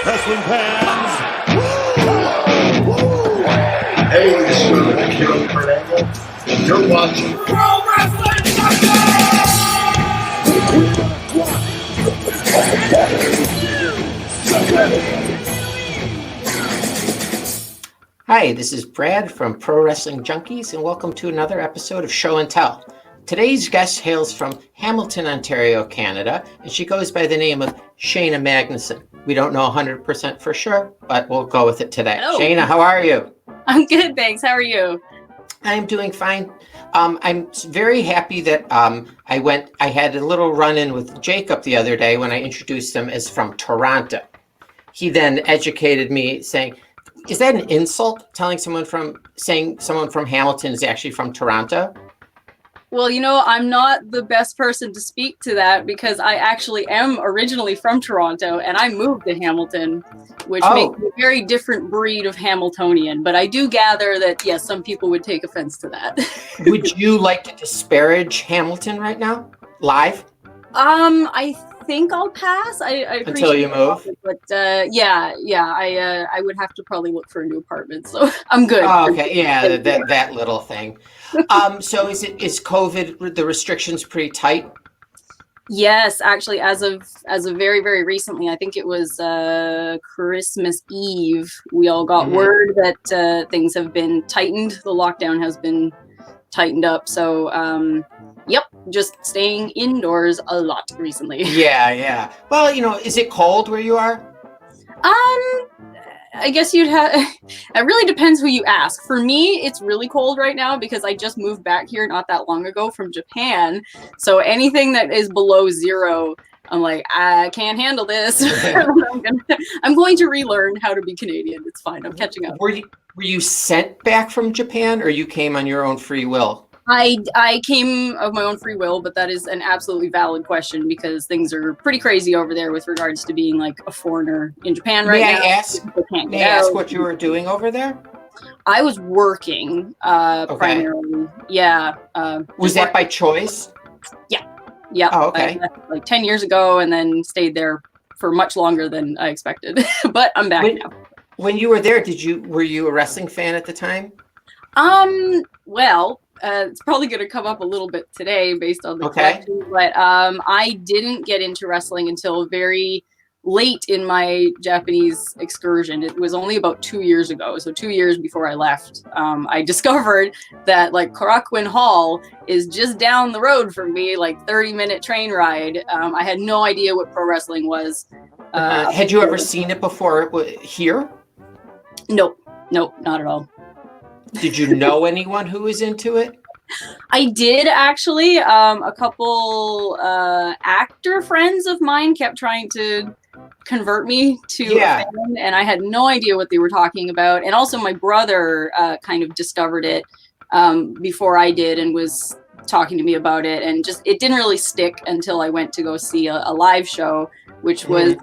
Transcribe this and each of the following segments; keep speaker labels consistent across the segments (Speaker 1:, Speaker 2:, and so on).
Speaker 1: Wrestling fans.
Speaker 2: Hey, this is Caleb Fernando. You're watching Pro Wrestling
Speaker 3: Hi, this is Brad from Pro Wrestling Junkies, and welcome to another episode of Show and Tell. Today's guest hails from Hamilton, Ontario, Canada, and she goes by the name of Shayna Magnuson. We don't know 100% for sure, but we'll go with it today.
Speaker 4: Hello.
Speaker 3: Shayna, how are you?
Speaker 4: I'm good, thanks. How are you?
Speaker 3: I'm doing fine. I'm very happy that I had a little run-in with Jacob the other day when I introduced him as from Toronto. He then educated me saying, is that an insult, saying someone from Hamilton is actually from Toronto?
Speaker 4: Well, you know, I'm not the best person to speak to that because I actually am originally from Toronto and I moved to Hamilton, which makes me a very different breed of Hamiltonian. But I do gather that, yes, some people would take offense to that.
Speaker 3: Would you like to disparage Hamilton right now, live?
Speaker 4: I think I'll pass. I
Speaker 3: Until you move?
Speaker 4: But I would have to probably look for a new apartment, so I'm good.
Speaker 3: Oh, okay, yeah, that little thing. So is COVID, the restrictions pretty tight?
Speaker 4: Yes, actually, as of very, very recently, I think it was Christmas Eve, we all got word that things have been tightened. The lockdown has been tightened up. So, yep, just staying indoors a lot recently.
Speaker 3: Yeah. Well, you know, is it cold where you are?
Speaker 4: I guess you'd have, it really depends who you ask. For me, it's really cold right now because I just moved back here not that long ago from Japan. So anything that is below zero, I'm like, I can't handle this. I'm going to relearn how to be Canadian. It's fine. I'm catching up.
Speaker 3: Were you sent back from Japan or you came on your own free will?
Speaker 4: I came of my own free will, but that is an absolutely valid question because things are pretty crazy over there with regards to being like a foreigner in Japan right now.
Speaker 3: May I ask what you were doing over there?
Speaker 4: I was working primarily. Yeah.
Speaker 3: Was that by choice?
Speaker 4: Yeah.
Speaker 3: Oh, okay.
Speaker 4: I left like 10 years ago and then stayed there for much longer than I expected. But I'm back now.
Speaker 3: When you were there, were you a wrestling fan at the time?
Speaker 4: Well, it's probably going to come up a little bit today based on the question, but I didn't get into wrestling until very late in my Japanese excursion. It was only about 2 years ago, so 2 years before I left. I discovered that like Korakuen Hall is just down the road from me, like 30-minute train ride. I had no idea what pro wrestling was.
Speaker 3: Had you ever seen it before here?
Speaker 4: Nope, not at all.
Speaker 3: Did you know anyone who was into it?
Speaker 4: I did actually. A couple actor friends of mine kept trying to convert me to a fan, and I had no idea what they were talking about. And also my brother kind of discovered it before I did and was talking to me about it, and just it didn't really stick until I went to go see a live show, which was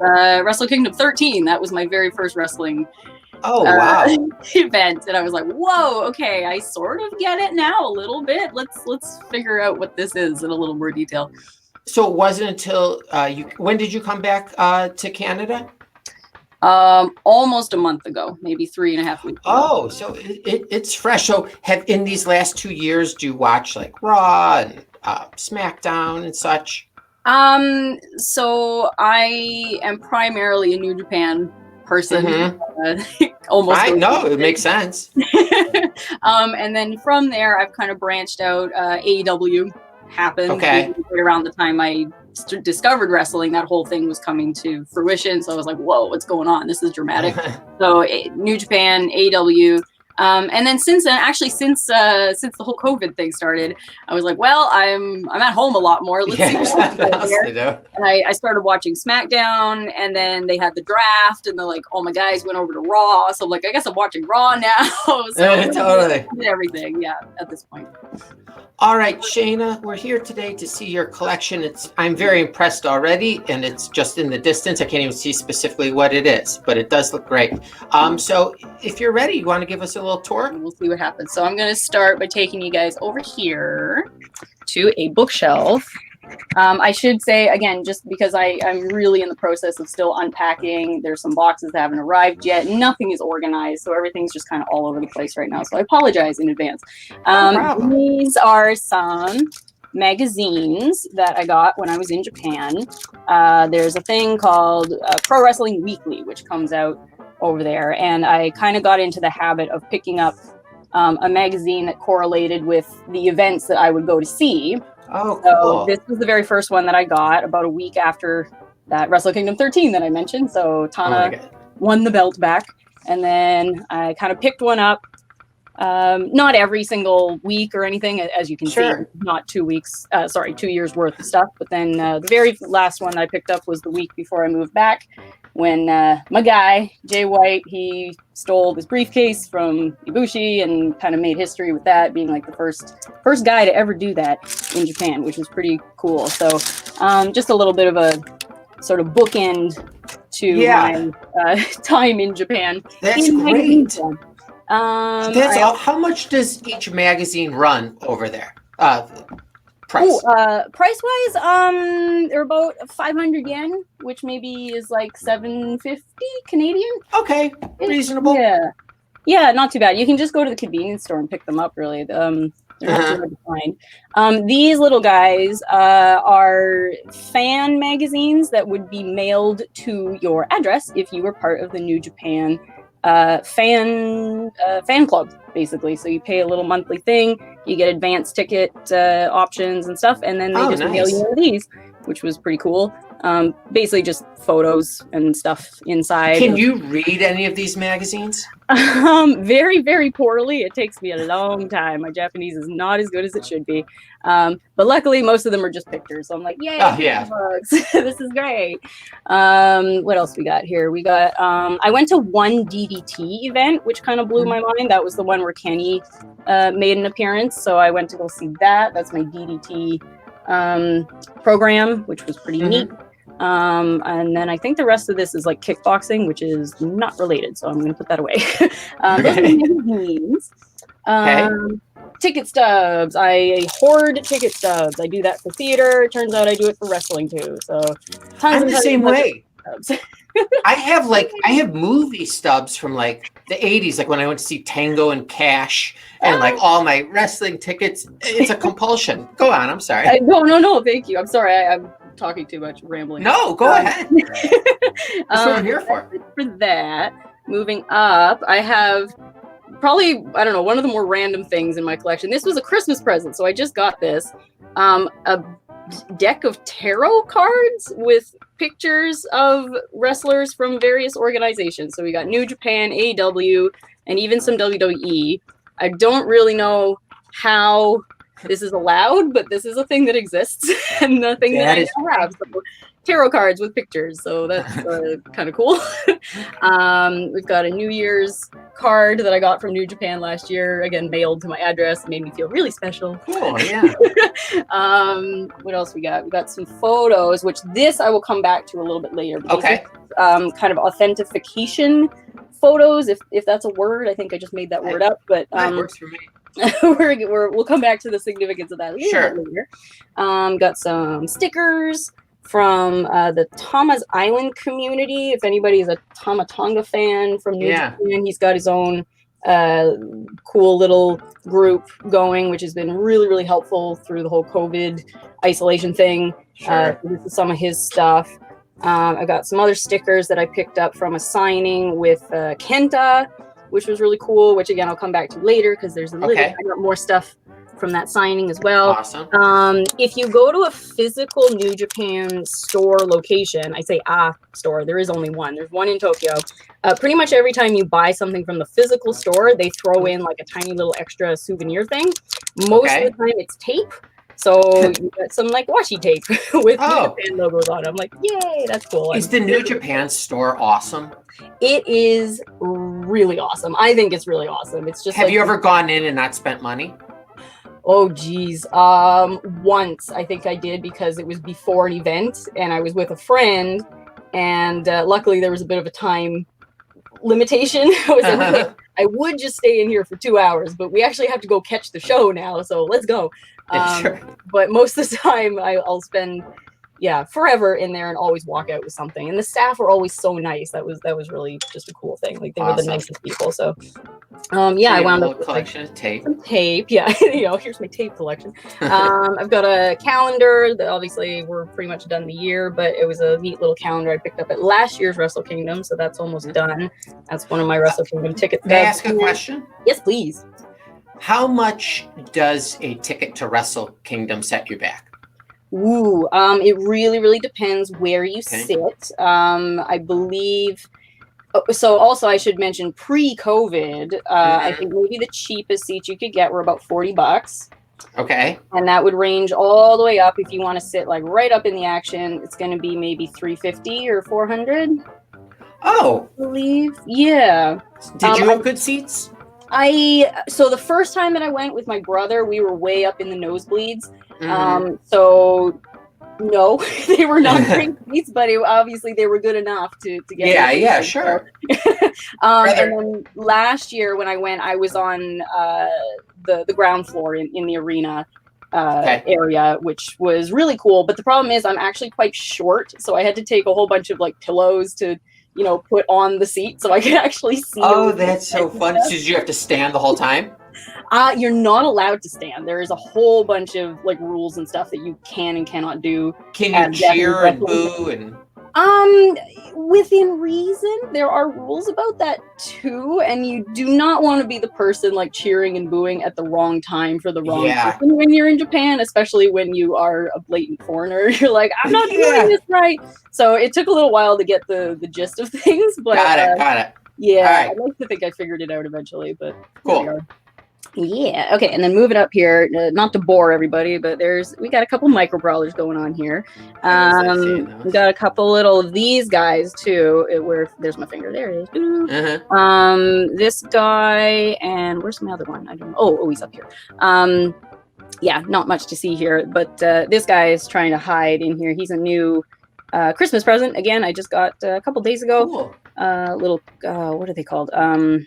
Speaker 4: Wrestle Kingdom 13. That was my very first wrestling
Speaker 3: wow.
Speaker 4: event, and I was like, whoa, okay, I sort of get it now a little bit. Let's figure out what this is in a little more detail.
Speaker 3: So it wasn't until when did you come back to Canada?
Speaker 4: Almost a month ago, maybe 3.5 weeks ago.
Speaker 3: Oh, so it's fresh. So in these last 2 years, do you watch like Raw and SmackDown and such?
Speaker 4: So I am primarily a New Japan person.
Speaker 3: Almost. No, it makes sense.
Speaker 4: And then from there, I've kind of branched out. AEW happened right around the time I discovered wrestling. That whole thing was coming to fruition, so I was like, "Whoa, what's going on? This is dramatic." So New Japan, AEW. And then since then, actually, since the whole COVID thing started, I was like, well, I'm at home a lot more. Let's see what's there. And I started watching SmackDown, and then they had the draft, and like all my guys went over to Raw. So I'm like, I guess I'm watching Raw now. So
Speaker 3: totally.
Speaker 4: Everything, yeah, at this point.
Speaker 3: All right, Shayna, we're here today to see your collection. I'm very impressed already, and it's just in the distance. I can't even see specifically what it is, but it does look great. So if you're ready, you want to give us a little tour?
Speaker 4: We'll see what happens. So I'm going to start by taking you guys over here to a bookshelf I should say, again, just because I'm really in the process of still unpacking, there's some boxes that haven't arrived yet. Nothing is organized, so everything's just kind of all over the place right now. So I apologize in advance.
Speaker 3: No problem.
Speaker 4: These are some magazines that I got when I was in Japan. There's a thing called Pro Wrestling Weekly, which comes out over there. And I kind of got into the habit of picking up a magazine that correlated with the events that I would go to see.
Speaker 3: Oh, cool.
Speaker 4: So this was the very first one that I got about a week after that Wrestle Kingdom 13 that I mentioned. So Tana won the belt back. And then I kind of picked one up. Not every single week or anything, as you can see, not 2 weeks, 2 years worth of stuff. But then the very last one I picked up was the week before I moved back, when my guy, Jay White, he stole this briefcase from Ibushi and kind of made history with that, being like the first guy to ever do that in Japan, which was pretty cool. So just a little bit of a sort of bookend to my time in Japan.
Speaker 3: That's great. How much does each magazine run over there? Price?
Speaker 4: Price-wise, they're about 500 yen, which maybe is like 750 Canadian.
Speaker 3: Okay, reasonable.
Speaker 4: Yeah, not too bad. You can just go to the convenience store and pick them up, really. They're not too hard to find. These little guys are fan magazines that would be mailed to your address if you were part of the New Japan fan club, basically. So you pay a little monthly thing, you get advance ticket options and stuff, and then they just mail you one of these, which was pretty cool. Basically just photos and stuff inside.
Speaker 3: Can you read any of these magazines?
Speaker 4: Very, very poorly. It takes me a long time. My Japanese is not as good as it should be. But luckily, most of them are just pictures. So I'm like, yay, this is great. What else we got here? We got, I went to one DDT event, which kind of blew my mind. That was the one where Kenny made an appearance. So I went to go see that. That's my DDT program, which was pretty neat. And then I think the rest of this is like kickboxing, which is not related, so I'm going to put that away. Ticket stubs. I hoard ticket stubs. I do that for theater. It turns out I do it for wrestling too. So
Speaker 3: I'm the same way. I have movie stubs from like the 80s, like when I went to see Tango and Cash, and like all my wrestling tickets. It's a compulsion. Go on. I'm sorry.
Speaker 4: No. Thank you. I'm sorry. I'm talking too much, rambling.
Speaker 3: No, go ahead. That's what I'm here for.
Speaker 4: For that, moving up, I have probably, I don't know, one of the more random things in my collection. This was a Christmas present, so I just got this. A deck of tarot cards with pictures of wrestlers from various organizations. So we got New Japan, AEW, and even some WWE. I don't really know how this is allowed, but this is a thing that exists, and the thing that I now have. So, tarot cards with pictures, so that's kind of cool. We've got a New Year's card that I got from New Japan last year, again mailed to my address. It made me feel really special.
Speaker 3: Cool, yeah.
Speaker 4: What else we got? We got some photos, which this I will come back to a little bit later.
Speaker 3: Okay.
Speaker 4: Kind of authentication photos, if that's a word. I think I just made that word up, but
Speaker 3: that works for me.
Speaker 4: We'll come back to the significance of that later. Got some stickers from the Tama's Island community. If anybody is a Tama Tonga fan from New Japan, he's got his own cool little group going, which has been really, really helpful through the whole COVID isolation thing. This is some of his stuff. I got some other stickers that I picked up from a signing with Kenta, which was really cool, which again, I'll come back to later because there's I got more stuff from that signing as well.
Speaker 3: Awesome.
Speaker 4: If you go to a physical New Japan store location, I say store, there is only one. There's one in Tokyo. Pretty much every time you buy something from the physical store, they throw in like a tiny little extra souvenir thing. Most of the time it's tape. So you got some like washi tape with New Japan logos on it. I'm like, yay, that's cool.
Speaker 3: Is the New Japan store awesome?
Speaker 4: It is really awesome. I think it's really awesome. It's just
Speaker 3: Have you ever gone in and not spent money?
Speaker 4: Oh, geez. Once I think I did because it was before an event and I was with a friend, and luckily there was a bit of a time limitation. I was able to I would just stay in here for 2 hours, but we actually have to go catch the show now, so let's go.
Speaker 3: Sure.
Speaker 4: But most of the time I'll spend forever in there and always walk out with something. And the staff were always so nice. That was really just a cool thing. Like they were the nicest people. So I wound up with
Speaker 3: collection of tape.
Speaker 4: some tape. Yeah, here's my tape collection. I've got a calendar that obviously we're pretty much done the year, but it was a neat little calendar I picked up at last year's Wrestle Kingdom, so that's almost done. That's one of my Wrestle Kingdom ticket
Speaker 3: May I ask a question?
Speaker 4: Yes, please.
Speaker 3: How much does a ticket to Wrestle Kingdom set you back?
Speaker 4: Ooh, it really, really depends where you sit. I believe. So also I should mention pre-COVID, I think maybe the cheapest seats you could get were about $40.
Speaker 3: Okay.
Speaker 4: And that would range all the way up. If you want to sit like right up in the action, it's going to be maybe $350 or $400.
Speaker 3: Oh,
Speaker 4: I believe. Yeah.
Speaker 3: Did you have good seats?
Speaker 4: So the first time that I went with my brother, we were way up in the nosebleeds. So no, they were not great seats, but obviously they were good enough to get.
Speaker 3: Yeah, sure.
Speaker 4: And then last year when I went, I was on the ground floor in the arena area, which was really cool. But the problem is I'm actually quite short, so I had to take a whole bunch of like pillows to put on the seat so I could actually see.
Speaker 3: Oh, that's so fun. So did you have to stand the whole time?
Speaker 4: You're not allowed to stand. There is a whole bunch of like rules and stuff that you can and cannot do.
Speaker 3: Can you cheer and boo and?
Speaker 4: Within reason, there are rules about that too, and you do not want to be the person like cheering and booing at the wrong time for the wrong person when you're in Japan, especially when you are a blatant foreigner. You're like, I'm not doing this right. So it took a little while to get the gist of things, but
Speaker 3: got it.
Speaker 4: Yeah, I'd like to think I figured it out eventually, but
Speaker 3: cool.
Speaker 4: Yeah. Okay. And then moving up here, not to bore everybody, but we got a couple micro brawlers going on here. We got a couple little of these guys too. There's my finger. There it is. This guy, and where's my other one? I don't know. Oh, he's up here. Not much to see here, but this guy is trying to hide in here. He's a new Christmas present. Again, I just got a couple days ago.
Speaker 3: Cool.
Speaker 4: What are they called? Oh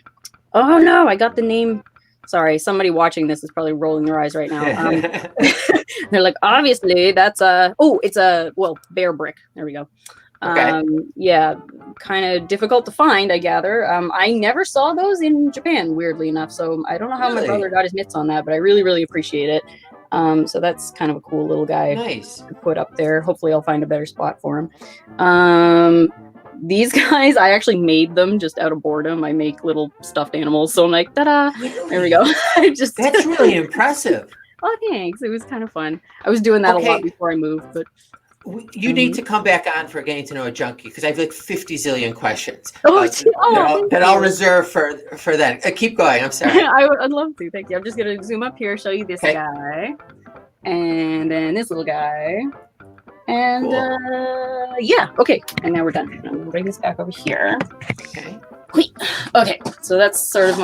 Speaker 4: no, I got the name. Sorry, somebody watching this is probably rolling their eyes right now. They're like, obviously, it's a bear brick. There we go. Kind of difficult to find, I gather. I never saw those in Japan, weirdly enough. So I don't know how my brother got his mitts on that, but I really, really appreciate it. So that's kind of a cool little guy to put up there. Hopefully I'll find a better spot for him. These guys, I actually made them just out of boredom. I make little stuffed animals. So I'm like, ta-da, there we go.
Speaker 3: That's really impressive.
Speaker 4: Oh, thanks. It was kind of fun. I was doing that a lot before I moved, but
Speaker 3: you need to come back on for Getting to Know a Junkie, because I have like 50 zillion questions that I'll reserve for that. Keep going. I'm sorry.
Speaker 4: I'd love to. Thank you. I'm just going to zoom up here, show you this guy, and then this little guy. And okay. And now we're done. I'm gonna bring this back over here. Okay. So that's sort of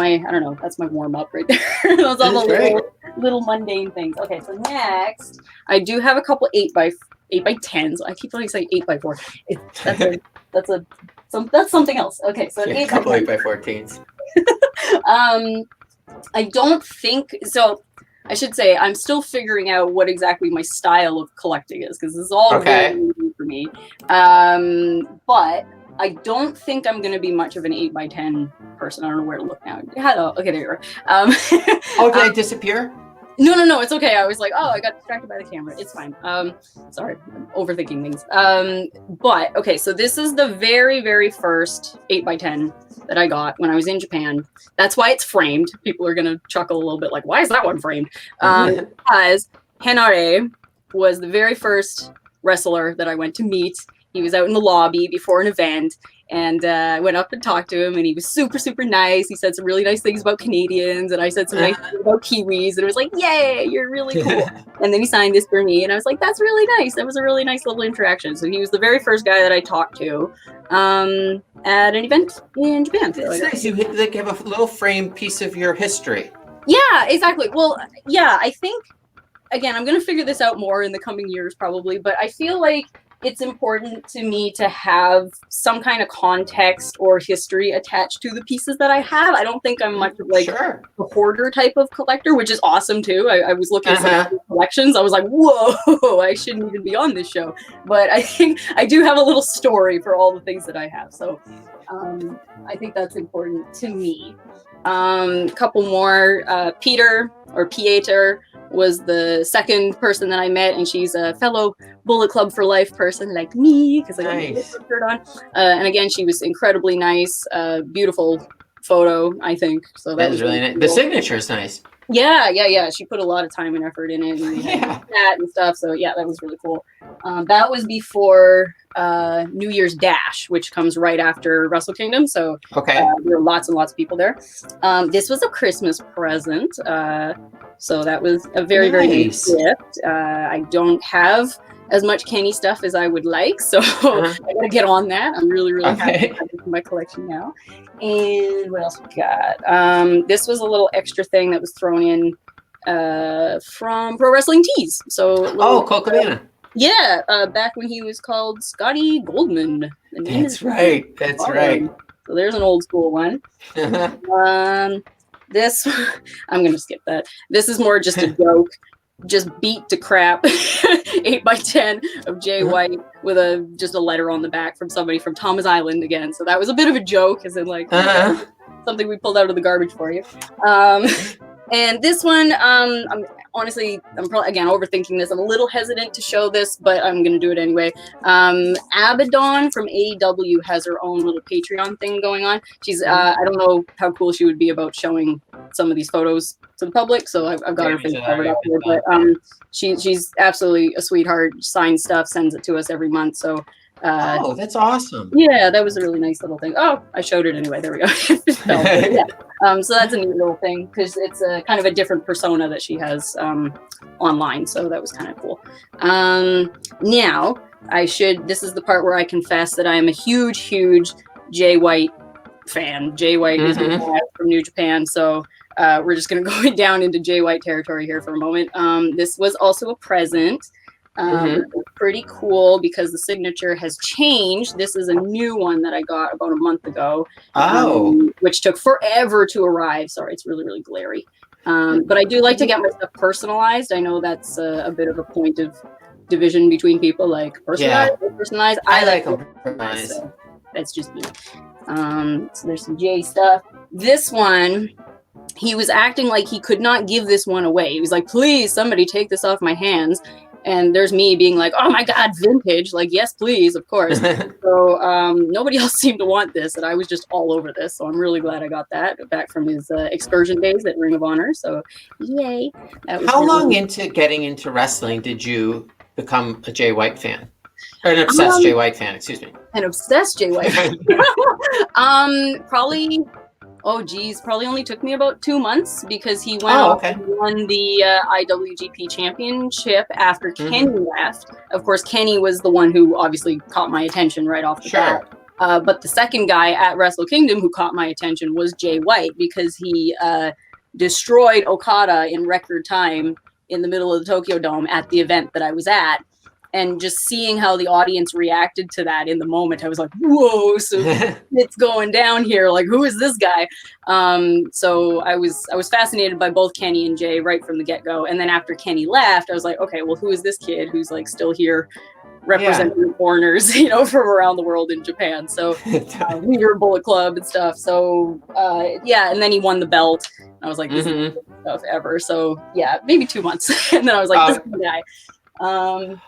Speaker 4: that's my warm up right there. Those are the little mundane things. Okay. So next, I do have a couple 8x10s. I keep wanting to say 8x4. That's something else. Okay. So
Speaker 3: a couple 8x14s.
Speaker 4: I don't think so. I should say I'm still figuring out what exactly my style of collecting is, because this is all very new for me. But I don't think I'm going to be much of an 8x10 person. I don't know where to look now. Okay, there you are.
Speaker 3: Did I disappear?
Speaker 4: No, it's okay. I was like, I got distracted by the camera. It's fine. Sorry, I'm overthinking things. But okay, so this is the very, very first 8x10 that I got when I was in Japan. That's why it's framed. People are gonna chuckle a little bit, like, why is that one framed? Because Henare was the very first wrestler that I went to meet. He was out in the lobby before an event, and I went up and talked to him, and he was super, super nice. He said some really nice things about Canadians, and I said some nice things about Kiwis, and it was like, yay, you're really cool. And then he signed this for me, and I was like, that's really nice. That was a really nice little interaction. So he was the very first guy that I talked to at an event in Japan.
Speaker 3: It's nice. You have a little framed piece of your history.
Speaker 4: Yeah, exactly. Well, yeah, I think, again, I'm going to figure this out more in the coming years probably, but I feel like it's important to me to have some kind of context or history attached to the pieces that I have. I don't think I'm much of like a hoarder type of collector, which is awesome too. I was looking at some collections. I was like, whoa, I shouldn't even be on this show. But I think I do have a little story for all the things that I have. So I think that's important to me. Couple more, Peter or Pieter was the second person that I met, and she's a fellow Bullet Club for Life person like me, because I got my shirt on. And again, she was incredibly nice, beautiful photo, I think. So
Speaker 3: that was really nice. Cool. The signature is nice.
Speaker 4: Yeah. She put a lot of time and effort in it, and that and stuff. So yeah, that was really cool. That was before New Year's Dash, which comes right after Wrestle Kingdom. So there were lots and lots of people there. This was a Christmas present. So that was a very, very nice gift. I don't have as much Kenny stuff as I would like, so I gotta get on that. I'm really, really happy to have it in my collection now. And what else we got? This was a little extra thing that was thrown in from Pro Wrestling Tees. So
Speaker 3: Colt Cabana.
Speaker 4: Yeah, back when he was called Scotty Goldman.
Speaker 3: That's right.
Speaker 4: So there's an old school one. This, I'm going to skip that. This is more just a joke. Just beat to crap 8x10 of Jay White with just a letter on the back from somebody from Thomas Island again. So that was a bit of a joke, as in like something we pulled out of the garbage for you. And this one, I'm probably, again, overthinking this. I'm a little hesitant to show this, but I'm going to do it anyway. Abaddon from AEW has her own little Patreon thing going on. She's, I don't know how cool she would be about showing some of these photos to the public, so I've got her face covered up here. But she's absolutely a sweetheart, signs stuff, sends it to us every month. So
Speaker 3: that's awesome.
Speaker 4: Yeah, that was a really nice little thing. Oh, I showed it anyway. There we go. So that's a neat little thing, because it's a kind of a different persona that she has online. So that was kind of cool. Now, this is the part where I confess that I am a huge Jay White fan. Jay White is my dad from New Japan. So we're just going to go down into Jay White territory here for a moment. This was also a present. Pretty cool because the signature has changed. This is a new one that I got about a month ago, which took forever to arrive. Sorry, it's really, really glary. But I do like to get my stuff personalized. I know that's a bit of a point of division between people, like personalized.
Speaker 3: I like them personalized.
Speaker 4: So that's just me. So there's some Jay stuff. This one, he was acting like he could not give this one away. He was like, please, somebody take this off my hands. And there's me being like, oh my God, vintage. Like, yes, please, of course. So nobody else seemed to want this, and I was just all over this. So I'm really glad I got that back from his excursion days at Ring of Honor. So yay.
Speaker 3: How long into getting into wrestling did you become a Jay White fan? Or an obsessed Jay White fan, excuse me.
Speaker 4: An obsessed Jay White fan. Probably only took me about 2 months, because he went and won the IWGP Championship after Kenny left. Of course, Kenny was the one who obviously caught my attention right off the bat. But the second guy at Wrestle Kingdom who caught my attention was Jay White, because he destroyed Okada in record time in the middle of the Tokyo Dome at the event that I was at. And just seeing how the audience reacted to that in the moment, I was like, whoa, so it's going down here. Like, who is this guy? So I was fascinated by both Kenny and Jay right from the get-go. And then after Kenny left, I was like, okay, well, who is this kid who's like still here representing the foreigners, from around the world in Japan? So leader of Bullet Club and stuff. So and then he won the belt. And I was like, this is the best stuff ever. So yeah, maybe 2 months. And then I was like, this is the guy.
Speaker 3: Can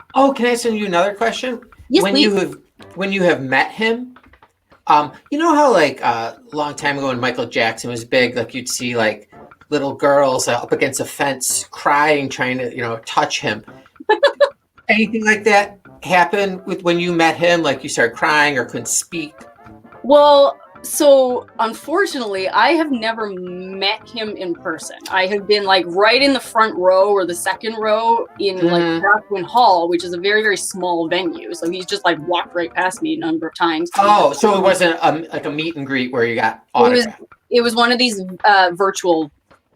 Speaker 3: I ask you another question?
Speaker 4: Yes,
Speaker 3: when you have met him, you know how like a long time ago when Michael Jackson was big, like you'd see like little girls up against a fence crying, trying to touch him. Anything like that happen with when you met him? Like you started crying or couldn't speak?
Speaker 4: Well, so unfortunately, I have never met him in person. I have been like right in the front row or the second row in like Darkwing Hall, which is a very, very small venue. So he's just like walked right past me a number of times.
Speaker 3: Oh, so it wasn't like a meet and greet where you got autographed.
Speaker 4: It was one of these virtual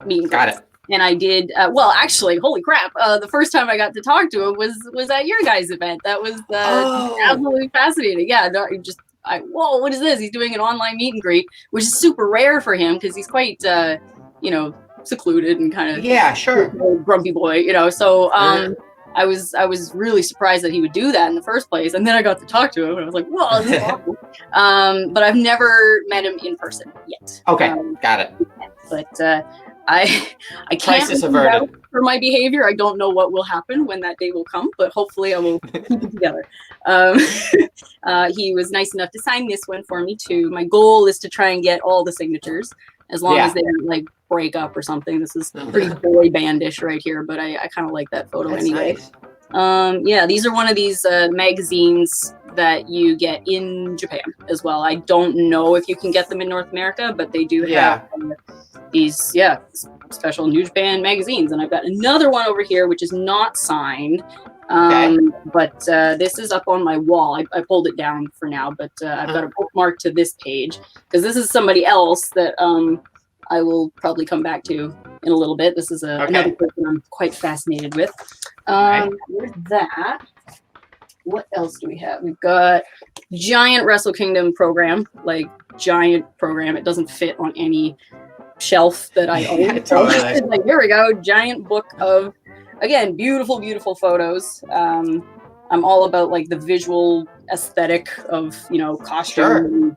Speaker 4: meet and greets.
Speaker 3: Got it.
Speaker 4: And I did well. Actually, holy crap! The first time I got to talk to him was at your guys' event. That was absolutely fascinating. Yeah, no, whoa, what is this? He's doing an online meet and greet, which is super rare for him because he's quite secluded and kind of grumpy boy. So I was really surprised that he would do that in the first place, and then I got to talk to him, and I was like, whoa, this is awesome. But I've never met him in person yet.
Speaker 3: Okay, got it.
Speaker 4: But I can't vouch for my behavior. I don't know what will happen when that day will come, but hopefully I will keep it together. He was nice enough to sign this one for me too. My goal is to try and get all the signatures, as long as they don't like break up or something. This is pretty boy bandish right here, but I kind of like that photo anyway. Nice. These are one of these magazines that you get in Japan as well. I don't know if you can get them in North America, but they do have these special New Japan magazines. And I've got another one over here which is not signed, but this is up on my wall. I pulled it down for now, but I've got a bookmark to this page because this is somebody else that I will probably come back to in a little bit. This is another person I'm quite fascinated with. With that, what else do we have? We've got giant Wrestle Kingdom program, like giant program. It doesn't fit on any shelf that I own. Totally. Like, here we go, giant book of, again, beautiful, beautiful photos. I'm all about like the visual aesthetic of, costume,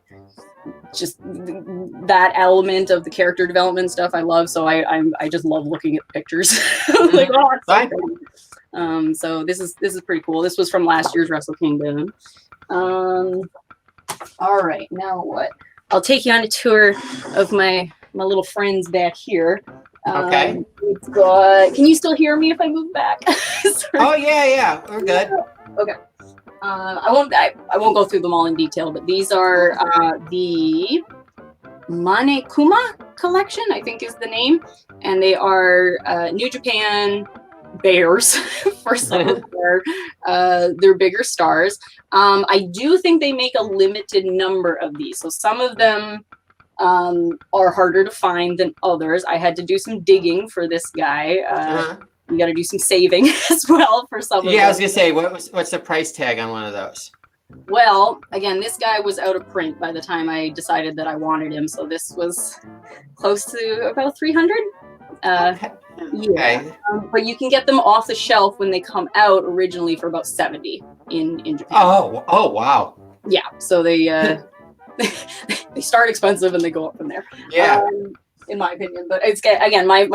Speaker 4: just that element of the character development stuff I love. So I just love looking at pictures. Like, oh, it's so cool. So this is pretty cool. This was from last year's Wrestle Kingdom. All right, now what? I'll take you on a tour of my little friends back here. We've got, can you still hear me if I move back?
Speaker 3: Oh yeah, we're good.
Speaker 4: Okay. I won't go through them all in detail, but these are the Manekuma Collection, I think is the name, and they are New Japan bears for some of their bigger stars. I do think they make a limited number of these, so some of them are harder to find than others. I had to do some digging for this guy. You got to do some saving as well for some of them.
Speaker 3: Yeah, I was gonna say, what's the price tag on one of those?
Speaker 4: Well, again, this guy was out of print by the time I decided that I wanted him, so this was close to about 300. But you can get them off the shelf when they come out originally for about 70 in Japan.
Speaker 3: Oh, wow.
Speaker 4: Yeah, so they they start expensive and they go up from there.
Speaker 3: Yeah.
Speaker 4: In my opinion, but it's, again, my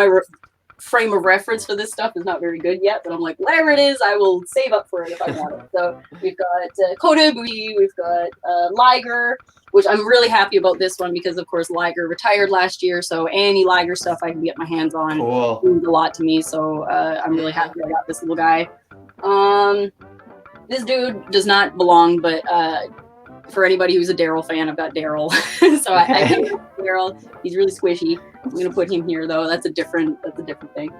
Speaker 4: frame of reference for this stuff is not very good yet, but I'm like, whatever it is, I will save up for it if I want it. So we've got Kota Ibushi, we've got Liger, which I'm really happy about this one because, of course, Liger retired last year, so any Liger stuff I can get my hands on means a lot to me. So I'm really happy I got this little guy. This dude does not belong, but for anybody who's a Daryl fan, I've got Daryl. So I think Daryl, he's really squishy. I'm gonna put him here though. That's a different thing.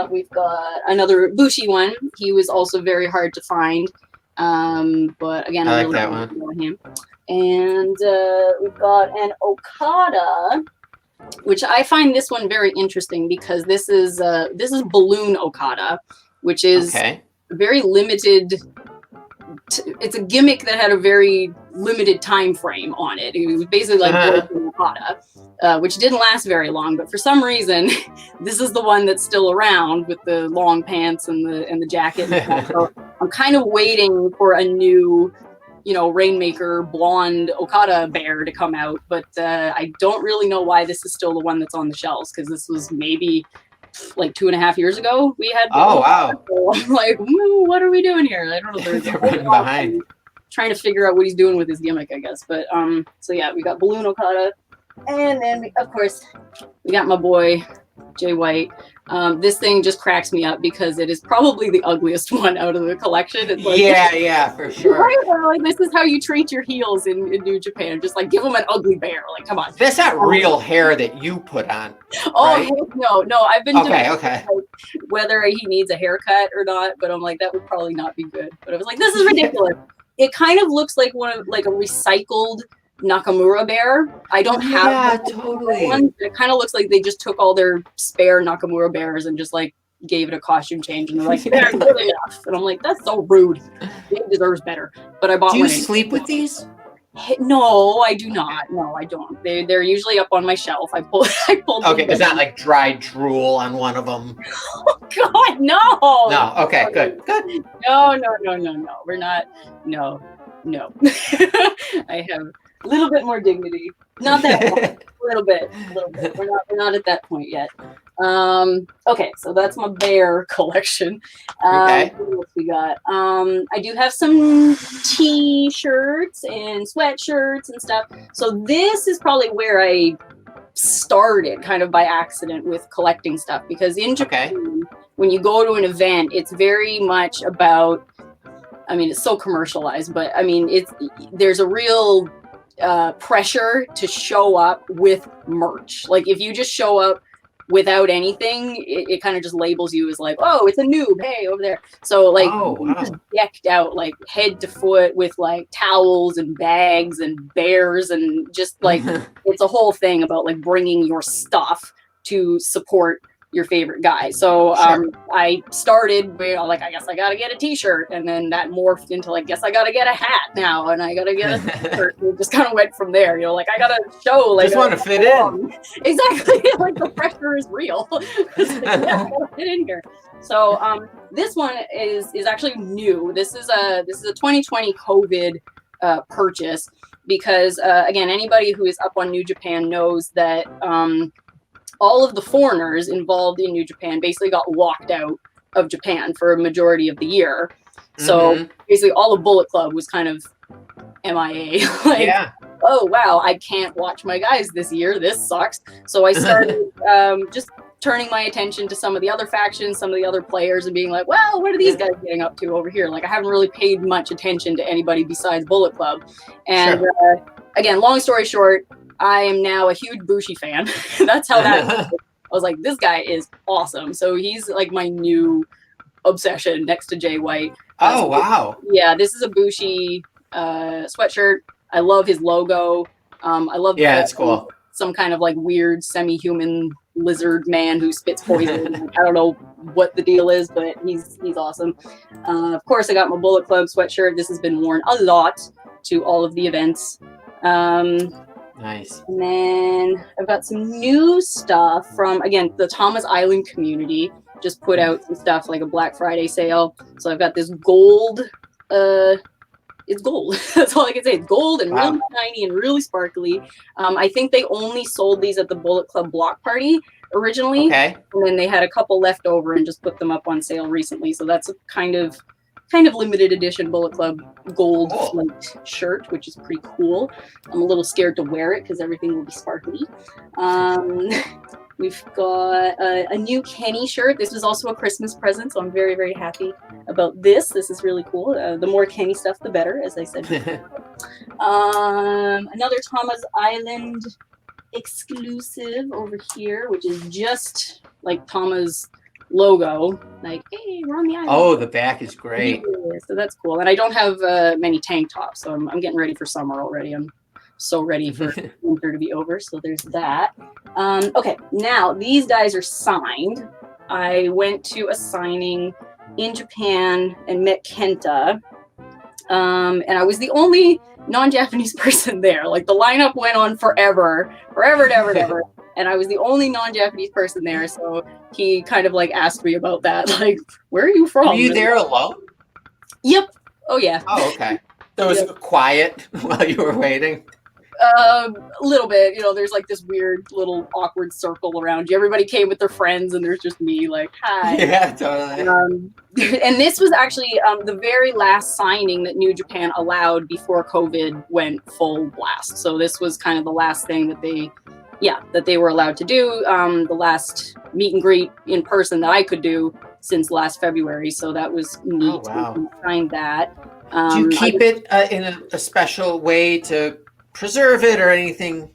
Speaker 4: We've got another Bushi one. He was also very hard to find. But again,
Speaker 3: I like that one.
Speaker 4: Him. And we've got an Okada, which I find this one very interesting because this is Balloon Okada, which is very limited. It's a gimmick that had a very limited time frame on it. It was basically like Broken Okada, which didn't last very long. But for some reason, this is the one that's still around with the long pants and the jacket. And so I'm kind of waiting for a new, Rainmaker blonde Okada bear to come out. But I don't really know why this is still the one that's on the shelves, because this was maybe like 2.5 years ago we had.
Speaker 3: Oh wow!
Speaker 4: So I'm like, what are we doing here? I don't know. There's behind, trying to figure out what he's doing with his gimmick, I guess. But so yeah, we got Balloon Okada, and then of course we got my boy Jay White. This thing just cracks me up because it is probably the ugliest one out of the collection. It's like,
Speaker 3: yeah, for sure.
Speaker 4: Right? Like, this is how you treat your heels in New Japan. Just like give them an ugly bear. Like, come on.
Speaker 3: That's not real hair that you put on.
Speaker 4: Oh
Speaker 3: right?
Speaker 4: no. I've been
Speaker 3: okay.
Speaker 4: Like, whether he needs a haircut or not, but I'm like, that would probably not be good. But I was like, this is ridiculous. It kind of looks like a recycled Nakamura bear. I don't have
Speaker 3: totally
Speaker 4: one. It kind of looks like they just took all their spare Nakamura bears and just like gave it a costume change, and they're like, "They're good enough." And I'm like, "That's so rude. It deserves better." But I bought
Speaker 3: Do you
Speaker 4: one.
Speaker 3: sleep with these?
Speaker 4: No, I do not. No, I don't. They're usually up on my shelf. I pulled.
Speaker 3: Okay, there's not like dry drool on one of them.
Speaker 4: Oh God, no.
Speaker 3: No. Okay, good.
Speaker 4: No. We're not. No. I have a little bit more dignity. Not that much. A little bit. We're not at that point yet. Okay, so that's my bear collection.
Speaker 3: Okay.
Speaker 4: What else we got? I do have some t-shirts and sweatshirts and stuff. So this is probably where I started kind of by accident with collecting stuff, because in Japan, when you go to an event, it's very much about, I mean, it's so commercialized, but I mean, there's a real pressure to show up with merch. Like if you just show up without anything, it kind of just labels you as like, oh, it's a noob, hey, over there. So like, just decked out like head to foot with like towels and bags and bears, and just like it's a whole thing about like bringing your stuff to support your favorite guy. So I started with like, I guess I gotta get a t-shirt, and then that morphed into like, guess I gotta get a hat now, and I gotta get a t-shirt. It just kind of went from there, you know, like I gotta show, like,
Speaker 3: just want to fit in.
Speaker 4: Exactly. Like the pressure is real. It's like, yeah, I gotta fit in here. So this one is actually new. This is a 2020 COVID purchase, because again, anybody who is up on New Japan knows that all of the foreigners involved in New Japan basically got locked out of Japan for a majority of the year. So basically all of Bullet Club was kind of MIA. Like, oh, wow, I can't watch my guys this year. This sucks. So I started just turning my attention to some of the other factions, some of the other players, and being like, well, what are these guys getting up to over here? Like, I haven't really paid much attention to anybody besides Bullet Club. And again, long story short, I am now a huge Bushi fan. That's how that I was like, this guy is awesome. So he's like my new obsession next to Jay White.
Speaker 3: Oh, wow.
Speaker 4: Yeah, this is a Bushi sweatshirt. I love his logo. I love
Speaker 3: it's cool.
Speaker 4: Some kind of like weird semi-human lizard man who spits poison. I don't know what the deal is, but he's awesome. Of course, I got my Bullet Club sweatshirt. This has been worn a lot to all of the events.
Speaker 3: Nice.
Speaker 4: And then I've got some new stuff from, again, the Thomas Island community. Just put out some stuff like a Black Friday sale. So I've got this gold, it's gold. That's all I can say. It's gold and really shiny and really sparkly. I think they only sold these at the Bullet Club block party originally. And then they had a couple left over and just put them up on sale recently. So that's a kind of limited edition Bullet Club gold flaked shirt, which is pretty cool. I'm a little scared to wear it because everything will be sparkly. We've got a new Kenny shirt. This was also a Christmas present, so I'm very, very happy about this. This is really cool. The more Kenny stuff, the better, as I said before. Another Thomas Island exclusive over here, which is just like Thomas logo, like, hey, we're on the island.
Speaker 3: Oh, the back is great.
Speaker 4: Yeah, so that's cool. And I don't have many tank tops, so I'm getting ready for summer already. I'm so ready for winter to be over. So there's that. Okay, now these guys are signed. I went to a signing in Japan and met Kenta. And I was the only non-Japanese person there. Like the lineup went on forever. And I was the only non-Japanese person there. So he kind of like asked me about that. Like, where are you from?
Speaker 3: Were you there alone?
Speaker 4: Yep. Oh, yeah.
Speaker 3: Oh, okay. So it was quiet while you were waiting?
Speaker 4: A little bit. You know, there's like this weird little awkward circle around you. Everybody came with their friends and there's just me like, hi.
Speaker 3: Yeah, totally.
Speaker 4: And this was actually the very last signing that New Japan allowed before COVID went full blast. So this was kind of the last thing that they were allowed to do. The last meet and greet in person that I could do since last February. So that was neat.
Speaker 3: Oh, wow.
Speaker 4: To find that.
Speaker 3: Do you keep it in a special way to preserve it or anything?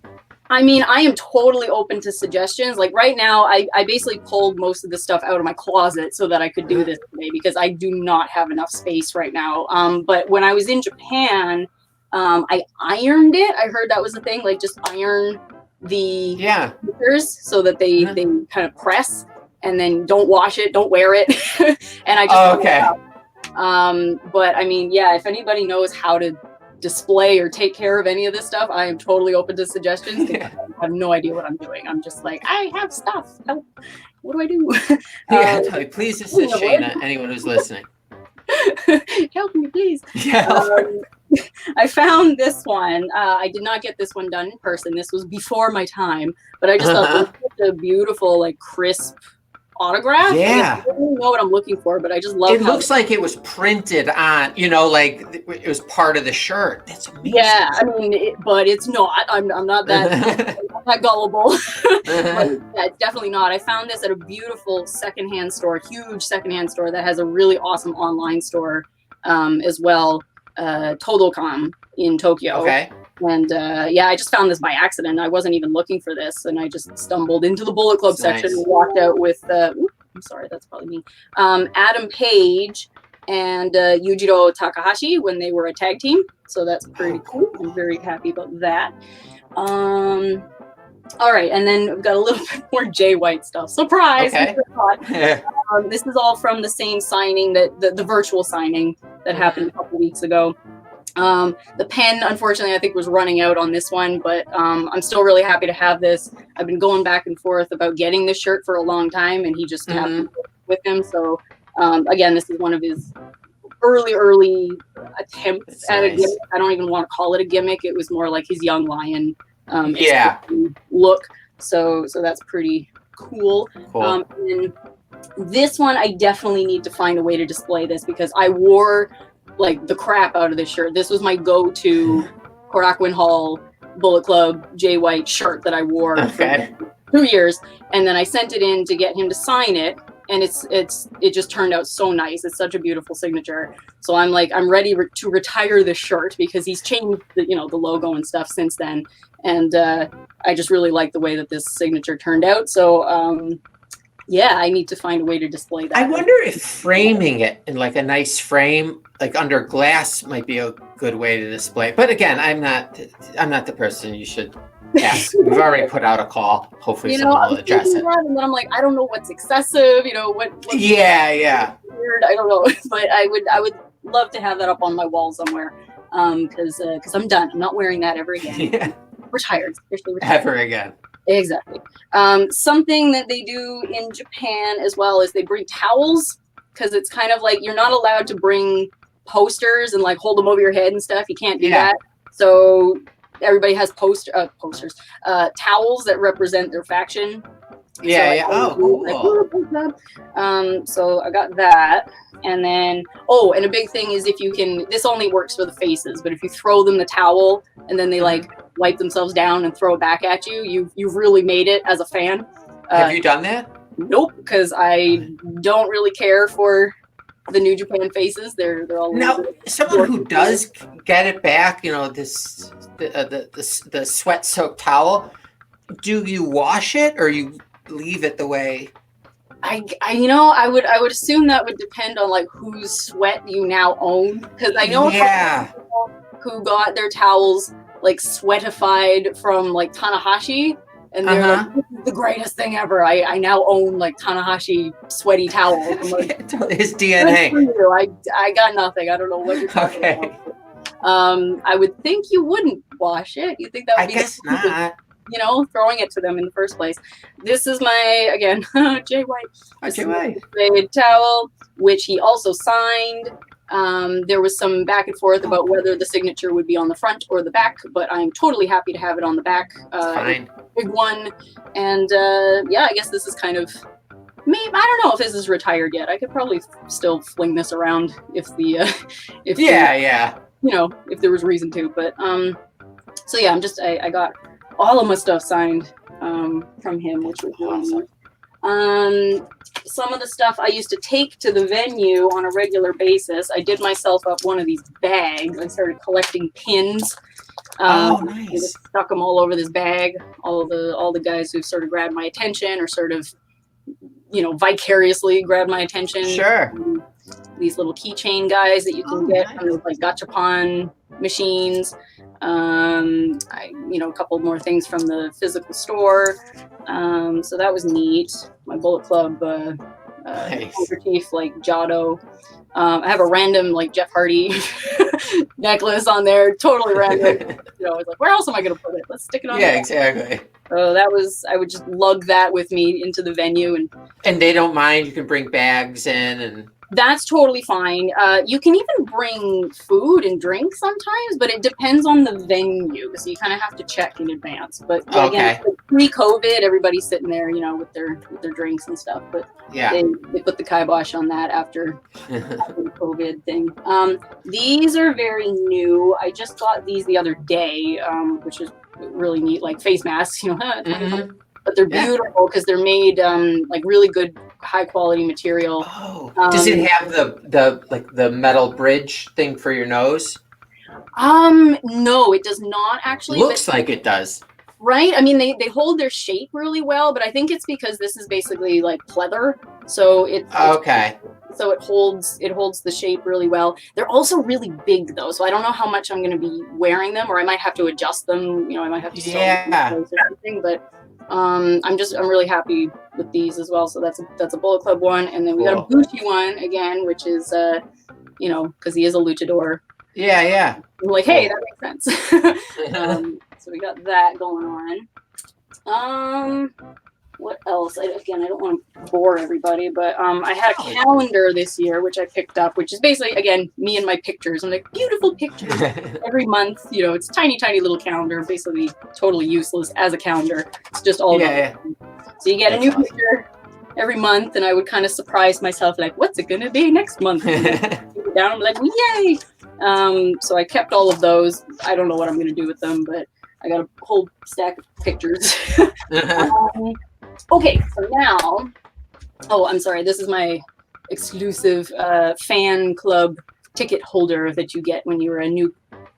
Speaker 4: I mean, I am totally open to suggestions. Like right now, I basically pulled most of the stuff out of my closet so that I could do this today because I do not have enough space right now. But when I was in Japan, I ironed it. I heard that was a thing, like just iron the stickers so that they kind of press, and then don't wash it, don't wear it. And I just
Speaker 3: okay.
Speaker 4: But I mean, yeah, if anybody knows how to display or take care of any of this stuff, I am totally open to suggestions. I have no idea what I'm doing. I'm just like, I have stuff. Help. What do I do?
Speaker 3: Yeah, please assist Shayna, anyone who's listening.
Speaker 4: Help me, please.
Speaker 3: Yeah.
Speaker 4: I found this one. I did not get this one done in person. This was before my time, but I just thought it was such a beautiful, like crisp autograph.
Speaker 3: Yeah.
Speaker 4: I don't even know what I'm looking for, but I just love
Speaker 3: it. Looks like it was printed on, like it was part of the shirt. That's amazing.
Speaker 4: Yeah, I mean, but it's not. I'm not that, I'm not that gullible. But yeah, it's definitely not. I found this at a beautiful secondhand store, huge secondhand store that has a really awesome online store as well, Todocom in Tokyo.
Speaker 3: Okay.
Speaker 4: And I just found this by accident. I wasn't even looking for this, and I just stumbled into the Bullet Club section and walked out with. I'm sorry, that's probably me. Adam Page and Yujiro Takahashi when they were a tag team. So that's pretty cool. I'm very happy about that. All right, and then we've got a little bit more Jay White stuff. Surprise!
Speaker 3: Okay.
Speaker 4: This is all from the same signing that the virtual signing that happened a couple weeks ago. The pen, unfortunately, I think was running out on this one, but I'm still really happy to have this. I've been going back and forth about getting this shirt for a long time, and he just happened with him. So again, this is one of his early attempts at a gimmick. I don't even want to call it a gimmick. It was more like his young lion look. So that's pretty cool. And this one, I definitely need to find a way to display this because I wore like the crap out of this shirt. This was my go-to Korakuen Hall Bullet Club Jay White shirt that I wore for 2 years, and then I sent it in to get him to sign it, and it just turned out so nice. It's such a beautiful signature. So I'm ready to retire this shirt because he's changed the logo and stuff since then, and I just really like the way that this signature turned out. So I need to find a way to display that.
Speaker 3: I wonder if framing it in like a nice frame, like under glass, might be a good way to display it. But again, I'm not the person you should ask. We've already put out a call. Hopefully someone will address it.
Speaker 4: And then I'm like, I don't know what's excessive, what
Speaker 3: yeah.
Speaker 4: Weird, I don't know. But I would love to have that up on my wall somewhere. Because I'm done. I'm not wearing that ever again.
Speaker 3: Yeah.
Speaker 4: Retired. Officially retired.
Speaker 3: Ever again.
Speaker 4: Exactly. Something that they do in Japan as well is they bring towels, because it's kind of like you're not allowed to bring posters and like hold them over your head and stuff. You can't do that. So everybody has towels that represent their faction. Cool. So I got that. And then, and a big thing is if you can, this only works for the faces, but if you throw them the towel and then they like wipe themselves down and throw it back at you, you've really made it as a fan.
Speaker 3: Have you done that?
Speaker 4: Nope, because I don't really care for the New Japan faces. They're all
Speaker 3: now. Someone who does get it back, the sweat-soaked towel. Do you wash it or you leave it the way?
Speaker 4: I would assume that would depend on like whose sweat you now own, because I know people who got their towels like sweatified from like Tanahashi, and they're like, this is the greatest thing ever. I now own like Tanahashi sweaty towels. Like,
Speaker 3: his DNA.
Speaker 4: I got nothing. I don't know what you're talking about. I would think you wouldn't wash it. You think that would be?
Speaker 3: I guess not.
Speaker 4: Throwing it to them in the first place. This is my, again, Jay White.
Speaker 3: Jay White.
Speaker 4: Towel, which he also signed. There was some back and forth about whether the signature would be on the front or the back, but I'm totally happy to have it on the back.
Speaker 3: Fine.
Speaker 4: Big one. And I guess this is kind of, maybe, I don't know if this is retired yet. I could probably still fling this around if if there was reason to, but I got all of my stuff signed from him, which was awesome. Some of the stuff I used to take to the venue on a regular basis. I did myself up one of these bags. I started collecting pins.
Speaker 3: Nice.
Speaker 4: I just stuck them all over this bag. All the guys who've sort of grabbed my attention or sort of, vicariously grabbed my attention.
Speaker 3: Sure.
Speaker 4: These little keychain guys that you can get from those like gachapon machines. A couple more things from the physical store. So that was neat. My Bullet Club handkerchief, like Giotto. I have a random like Jeff Hardy necklace on there, totally random. I was like, where else am I going to put it? Let's stick it on.
Speaker 3: Yeah,
Speaker 4: there.
Speaker 3: exactly.
Speaker 4: So I would just lug that with me into the venue,
Speaker 3: and they don't mind. You can bring bags in, and
Speaker 4: that's totally fine. You can even bring food and drink sometimes, but it depends on the venue, so you kind of have to check in advance. But again, pre-COVID, everybody's sitting there, with their drinks and stuff. But they put the kibosh on that after the COVID thing. These are very new. I just got these the other day, which is really neat, like face masks. But they're beautiful because they're made like really good, high quality material.
Speaker 3: Oh, does it have the metal bridge thing for your nose?
Speaker 4: No, it does not actually.
Speaker 3: Looks like it does.
Speaker 4: Right? I mean, they hold their shape really well, but I think it's because this is basically like pleather, so so it holds the shape really well. They're also really big though, so I don't know how much I'm going to be wearing them, or I might have to adjust them. I might have to sew them or something, but. I'm really happy with these as well. So that's a Bullet Club one, and then we got a Bushi one again, which is because he is a luchador.
Speaker 3: Yeah.
Speaker 4: I'm like, hey, that makes sense. So we got that going on. What else? I don't want to bore everybody, but I had a calendar this year, which I picked up, which is basically, again, me and my pictures. I'm like, beautiful pictures every month. It's a tiny, tiny little calendar, basically totally useless as a calendar. It's just all So you get a new picture every month, and I would kind of surprise myself, like, what's it going to be next month? Down, I'm like, yay! So I kept all of those. I don't know what I'm going to do with them, but I got a whole stack of pictures. Okay, so now, I'm sorry, this is my exclusive fan club ticket holder that you get when you're a New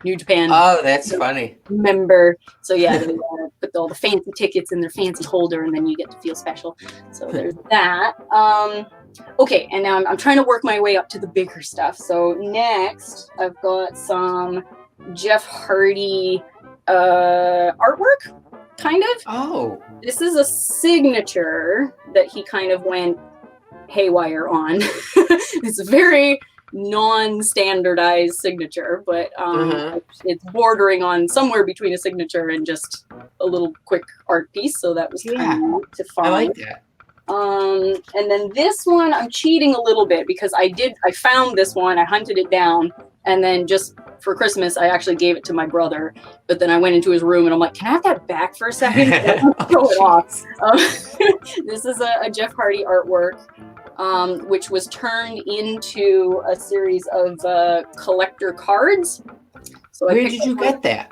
Speaker 4: Japan.
Speaker 3: Oh, that's funny.
Speaker 4: Member. So yeah, they put all the fancy tickets in their fancy holder, and then you get to feel special. So there's that. Okay, and now I'm trying to work my way up to the bigger stuff. So next, I've got some Jeff Hardy artwork. Kind of.
Speaker 3: Oh.
Speaker 4: This is a signature that he kind of went haywire on. It's a very non-standardized signature, but it's bordering on somewhere between a signature and just a little quick art piece. So that was kind of neat to find.
Speaker 3: I like that.
Speaker 4: And then this one, I'm cheating a little bit because I found this one, I hunted it down, and then just for Christmas, I actually gave it to my brother, but then I went into his room and I'm like, can I have that back for a second? Throw it off. This is a Jeff Hardy artwork, which was turned into a series of collector cards. So
Speaker 3: where did you get that?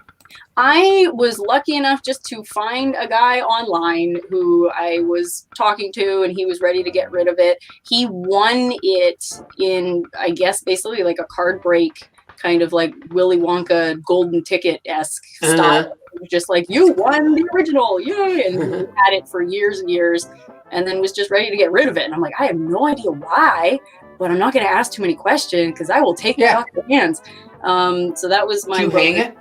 Speaker 4: I was lucky enough just to find a guy online who I was talking to, and he was ready to get rid of it. He won it in, I guess, basically like a card break, kind of like Willy Wonka golden ticket-esque style. Just like, you won the original, yay! And he had it for years and years, and then was just ready to get rid of it. And I'm like, I have no idea why, but I'm not going to ask too many questions because I will take it off your hands. So that was my.
Speaker 3: Did you hang it?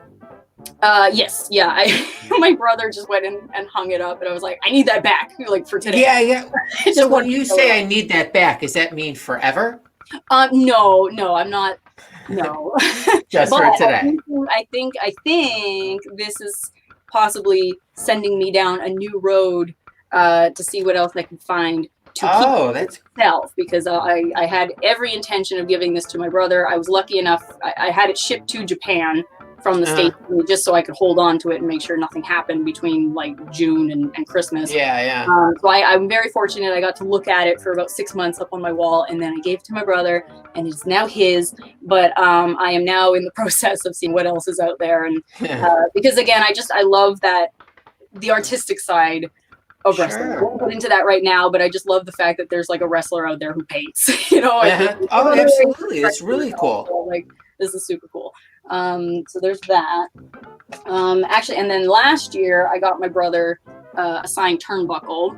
Speaker 4: Yes, yeah. My brother just went and hung it up, and I was like, I need that back, like for today.
Speaker 3: Yeah. So when you say I need that back, does that mean forever?
Speaker 4: No, I'm not. No,
Speaker 3: just for today.
Speaker 4: I think this is possibly sending me down a new road to see what else I can find to keep
Speaker 3: that's
Speaker 4: itself, because I had every intention of giving this to my brother. I was lucky enough. I had it shipped to Japan from the States just so I could hold on to it and make sure nothing happened between like June and Christmas.
Speaker 3: Yeah.
Speaker 4: So I'm very fortunate. I got to look at it for about 6 months up on my wall, and then I gave it to my brother, and it's now his. But I am now in the process of seeing what else is out there, and because again, I love that the artistic side of wrestling. I won't get into that right now, but I just love the fact that there's like a wrestler out there who paints.
Speaker 3: Absolutely, it's really cool.
Speaker 4: So, like, this is super cool. So there's that. Actually, and then last year I got my brother a signed turnbuckle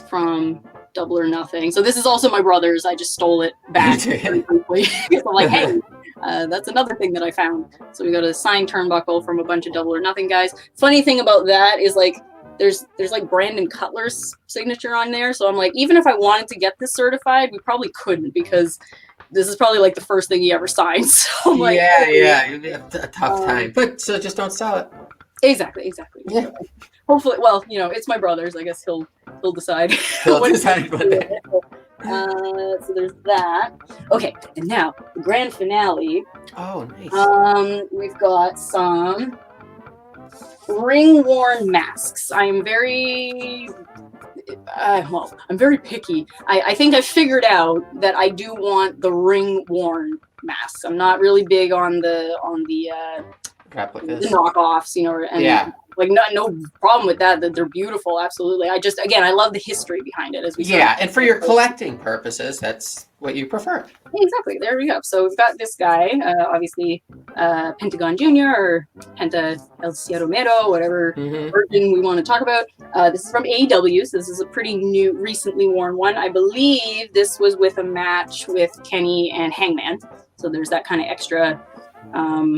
Speaker 4: from Double or Nothing. So this is also my brother's. I just stole it back very quickly. So I'm like, hey, That's another thing that I found. So we got a signed turnbuckle from a bunch of Double or Nothing guys. Funny thing about that is like there's like Brandon Cutler's signature on there. So I'm like, even if I wanted to get this certified, we probably couldn't because this is probably like the first thing he ever signed. So I'm like,
Speaker 3: it'd be a tough time. But so just don't sell it.
Speaker 4: Exactly.
Speaker 3: Yeah.
Speaker 4: Hopefully, well, it's my brother's. I guess he'll decide.
Speaker 3: He'll decide what
Speaker 4: so there's that. Okay, and now the grand finale.
Speaker 3: Oh, nice.
Speaker 4: We've got some ring-worn masks. I'm very picky. I think I figured out that I do want the ring-worn masks. I'm not really big on the
Speaker 3: replicas,
Speaker 4: the knockoffs, and like no problem with that they're beautiful, absolutely. I love the history behind it, as we said.
Speaker 3: And for your collecting purposes, that's what you prefer.
Speaker 4: Exactly, there we go. So we've got this guy, obviously Pentagon Jr. or Penta El Cierro Mero, whatever version we want to talk about. This is from AEW, so this is a pretty new, recently worn one. I believe this was with a match with Kenny and Hangman, so there's that kind of extra.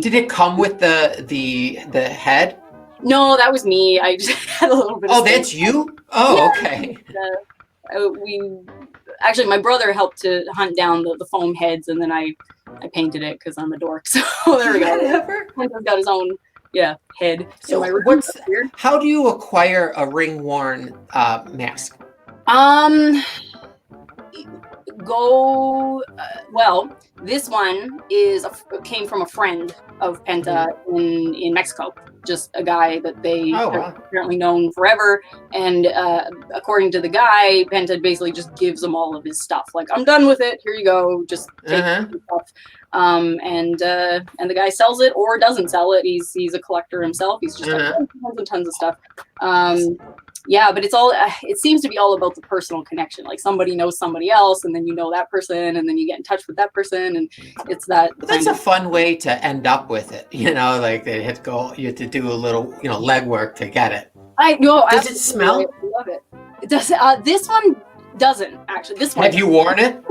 Speaker 3: Did it come with the head?
Speaker 4: No, that was me. I just had a little bit of
Speaker 3: that's you? Oh, yeah. Okay.
Speaker 4: Actually, my brother helped to hunt down the foam heads, and then I painted it because I'm a dork. So there we go. He's got his own head.
Speaker 3: So how do you acquire a ring-worn mask?
Speaker 4: This one came from a friend of Penta in Mexico. Just a guy that they apparently known forever. And according to the guy, Penta basically just gives him all of his stuff. Like, I'm done with it. Here you go. Just take your stuff. And the guy sells it or doesn't sell it. He's a collector himself. He's just got tons and tons of stuff. But it's all. It seems to be all about the personal connection. Like somebody knows somebody else, and then you know that person, and then you get in touch with that person, and it's that.
Speaker 3: But that's a fun way to end up with it. Like you have to do a little, legwork to get it.
Speaker 4: I know.
Speaker 3: Does it smell?
Speaker 4: I love it. It does. This one doesn't actually. This one.
Speaker 3: Have you worn it?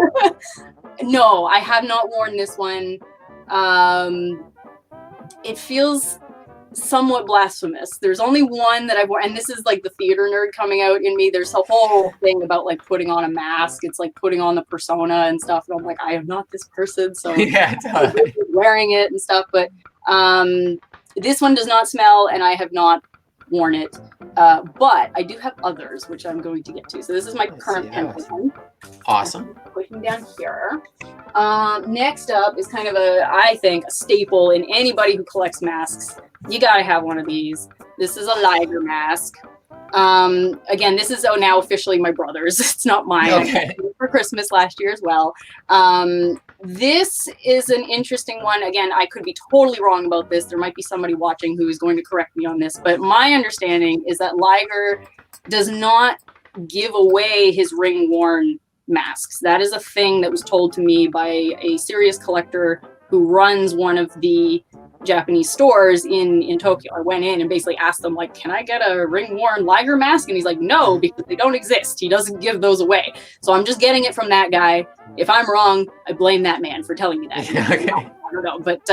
Speaker 4: No, I have not worn this one. It feels somewhat blasphemous. There's only one that I've worn, and this is like the theater nerd coming out in me. There's a whole thing about like putting on a mask. It's like putting on the persona and stuff. And I'm like, I am not this person, so totally. Wearing it and stuff. But this one does not smell, and I have not worn it. But I do have others, which I'm going to get to. So this is my current Penta one.
Speaker 3: Awesome.
Speaker 4: Pushing down here. Next up is kind of I think a staple in anybody who collects masks. You gotta have one of these. This is a Liger mask. Again, this is now officially my brother's. It's not mine. Okay. I got it for Christmas last year as well. This is an interesting one. Again, I could be totally wrong about this. There might be somebody watching who is going to correct me on this, but my understanding is that Liger does not give away his ring-worn masks. That is a thing that was told to me by a serious collector who runs one of the Japanese stores in Tokyo. I went in and basically asked them, like, can I get a ring-worn Liger mask? And he's like, no, because they don't exist. He doesn't give those away. So I'm just getting it from that guy. If I'm wrong, I blame that man for telling me that.
Speaker 3: Okay.
Speaker 4: I don't know. But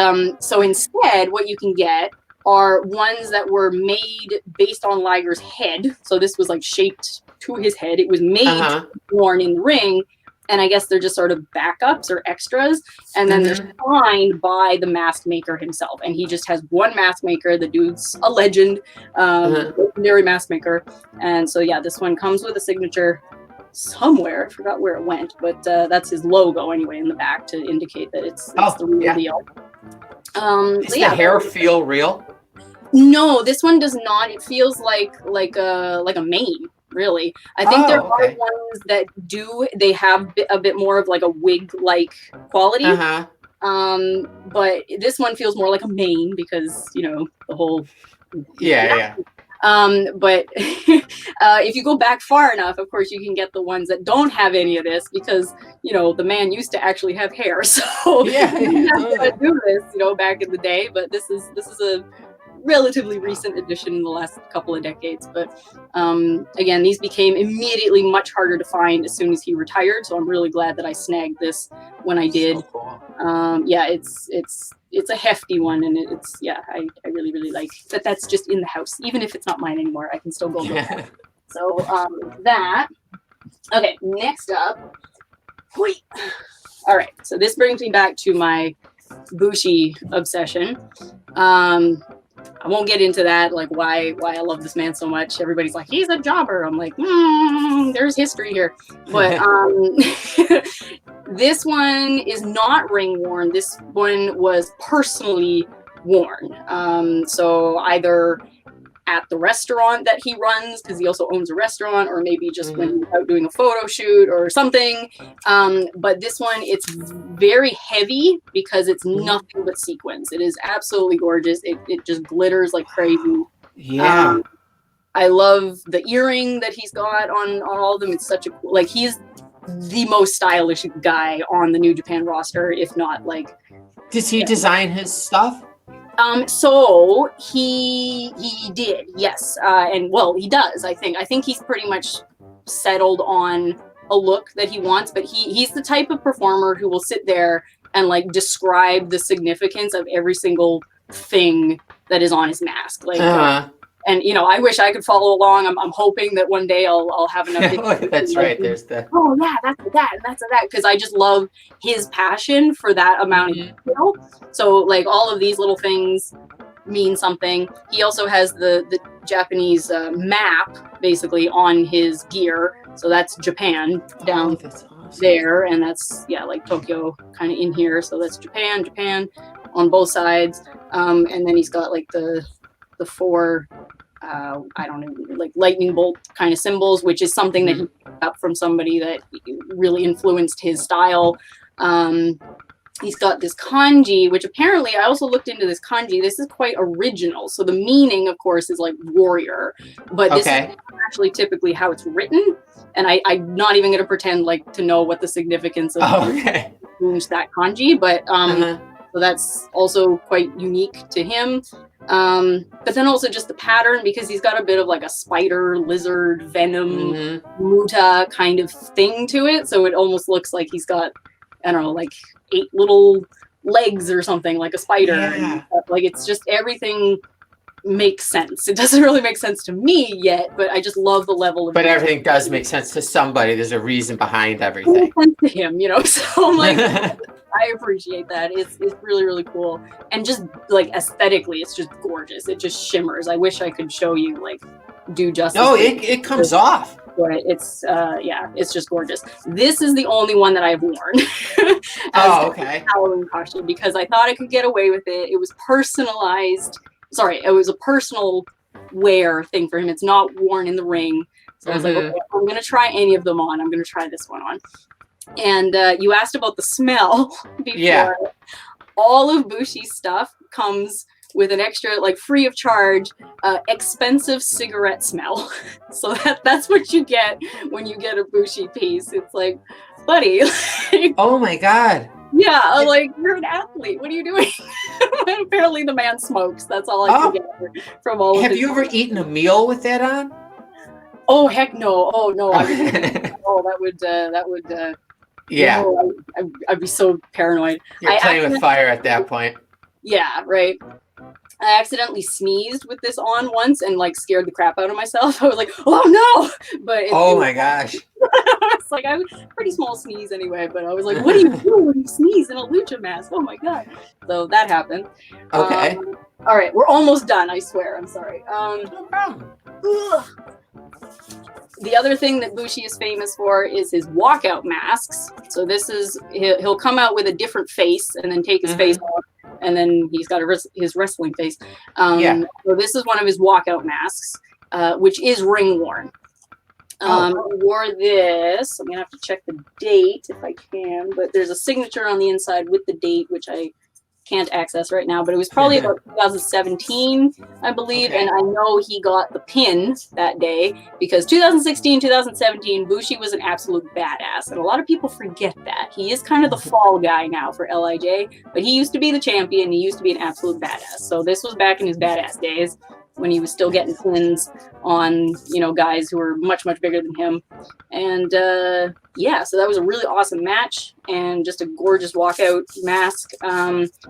Speaker 4: so instead, what you can get are ones that were made based on Liger's head. So this was like shaped to his head. It was made worn in the ring. And I guess they're just sort of backups or extras. And then they're signed by the mask maker himself. And he just has one mask maker. The dude's a legend, legendary mask maker. And so, this one comes with a signature somewhere. I forgot where it went, but that's his logo anyway in the back to indicate that it's the real deal.
Speaker 3: Does the hair feel real?
Speaker 4: No, this one does not. It feels like a mane. Really, I think there are ones that they have a bit more of like a wig-like quality. But this one feels more like a mane because the whole. But if you go back far enough, of course, you can get the ones that don't have any of this because the man used to actually have hair, so you have to do this, back in the day. But this is a relatively recent addition in the last couple of decades. But again, these became immediately much harder to find as soon as he retired. So I'm really glad that I snagged this when I did.
Speaker 3: So cool.
Speaker 4: Yeah, it's a hefty one, and it's I really like that. That's just in the house, even if it's not mine anymore. I can still go look at it. So that. Okay, next up. Wait. All right, so this brings me back to my Bushi obsession. I won't get into that, like why I love this man so much. Everybody's like, he's a jobber. I'm like, there's history here. But this one is not ring worn. This one was personally worn. So either at the restaurant that he runs, because he also owns a restaurant, or maybe just when he's out doing a photo shoot or something. But this one, it's very heavy because it's nothing but sequins. It is absolutely gorgeous. It just glitters like crazy.
Speaker 3: Yeah.
Speaker 4: I love the earring that he's got on all of them. It's such a cool, like, he's the most stylish guy on the New Japan roster, if not like.
Speaker 3: Does he design his stuff?
Speaker 4: So he did, yes. And well, he does, I think he's pretty much settled on a look that he wants, but he's the type of performer who will sit there and like describe the significance of every single thing that is on his mask. Like, and you know, I wish I could follow along. I'm hoping that one day I'll have enough.
Speaker 3: That's right. There's the.
Speaker 4: Oh yeah, that's that, and that's that. Because I just love his passion for that amount of detail. So like all of these little things mean something. He also has the Japanese map basically on his gear. So that's Japan down there, and that's like Tokyo kind of in here. So that's Japan on both sides. And then he's got like the four. I don't know, like lightning bolt kind of symbols, which is something that he picked up from somebody that really influenced his style. He's got this kanji, which apparently I also looked into this kanji. This is quite original. So the meaning, of course, is like warrior, but this is actually typically how it's written. And I'm not even going to pretend like to know what the significance of that kanji, but so that's also quite unique to him. But then also just the pattern, because he's got a bit of like a spider, lizard, venom, muta kind of thing to it. So it almost looks like he's got, I don't know, like 8 little legs or something, like a spider. And like, it's just everything makes sense. It doesn't really make sense to me yet, but I just love the level of.
Speaker 3: But everything does make sense to somebody. There's a reason behind everything.
Speaker 4: It makes sense to him, you know. So I'm like. I appreciate that. It's really, really cool. And just like aesthetically, it's just gorgeous. It just shimmers. I wish I could show you, like, do justice.
Speaker 3: No, it comes off.
Speaker 4: But it's it's just gorgeous. This is the only one that I've worn as Halloween costume, because I thought I could get away with it. It was personalized. Sorry, it was a personal wear thing for him. It's not worn in the ring. So I was like, okay, I'm gonna try any of them on. I'm gonna try this one on. And you asked about the smell before. Yeah. All of Bushi's stuff comes with an extra, like free of charge, expensive cigarette smell. So that's what you get when you get a Bushi piece. It's like, buddy.
Speaker 3: Oh my God.
Speaker 4: Yeah, I'm like, you're an athlete. What are you doing? Apparently the man smokes. That's all I can get from all of
Speaker 3: Have you ever eaten a meal with that on?
Speaker 4: Oh, heck no. Oh, no. That would.
Speaker 3: Yeah,
Speaker 4: no, I'd be so paranoid.
Speaker 3: You're playing with fire at that point.
Speaker 4: Yeah, right. I accidentally sneezed with this on once and like scared the crap out of myself. I was like, "Oh no!" But
Speaker 3: my gosh,
Speaker 4: it's like I was pretty small sneeze anyway. But I was like, "What do you do when you sneeze in a lucha mask?" Oh my God! So that happened.
Speaker 3: Okay.
Speaker 4: All right, we're almost done. I swear. I'm sorry.
Speaker 3: No problem.
Speaker 4: The other thing that Bushi is famous for is his walkout masks. So this is, he'll come out with a different face and then take his face off, and then he's got his wrestling face. So this is one of his walkout masks, which is ring worn. I wore this. I'm gonna have to check the date if I can, but there's a signature on the inside with the date, which I can't access right now, but it was probably about 2017, I believe.
Speaker 3: Okay.
Speaker 4: And I know he got the pin that day because 2016, 2017, Bushi was an absolute badass. And a lot of people forget that. He is kind of the fall guy now for LIJ, but he used to be the champion. He used to be an absolute badass. So this was back in his badass days when he was still getting pins on, you know, guys who were much, much bigger than him. And yeah, so that was a really awesome match and just a gorgeous walkout mask.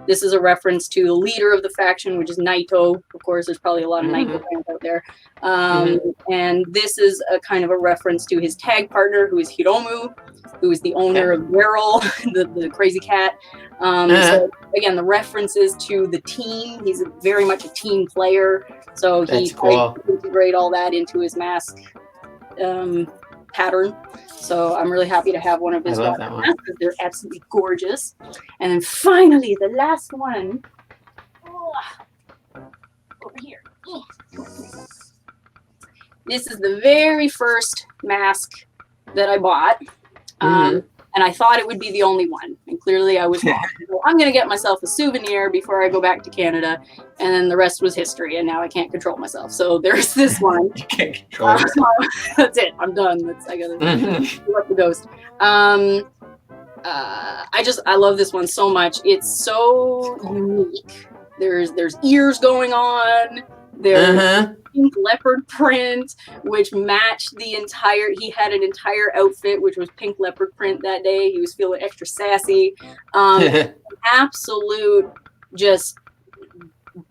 Speaker 4: This is a reference to the leader of the faction, which is Naito. Of course, there's probably a lot of Naito fans out there. And this is a kind of a reference to his tag partner, who is Hiromu, who is the owner of Daryl, the crazy cat. So again, the references to the team. He's very much a team player. So he tried to integrate all that into his mask pattern. So I'm really happy to have one of his masks because they're absolutely gorgeous. And then finally, the last one. Over here. This is the very first mask that I bought. And I thought it would be the only one. And clearly I was wrong. So I'm going to get myself a souvenir before I go back to Canada. And then the rest was history. And now I can't control myself. So there's this one.
Speaker 3: You can't control yourself.
Speaker 4: That's it. I'm done. I got to let the ghost. I love this one so much. It's so unique. There's ears going on. There's pink leopard print, which matched the entire. He had an entire outfit which was pink leopard print that day. He was feeling extra sassy. Absolute just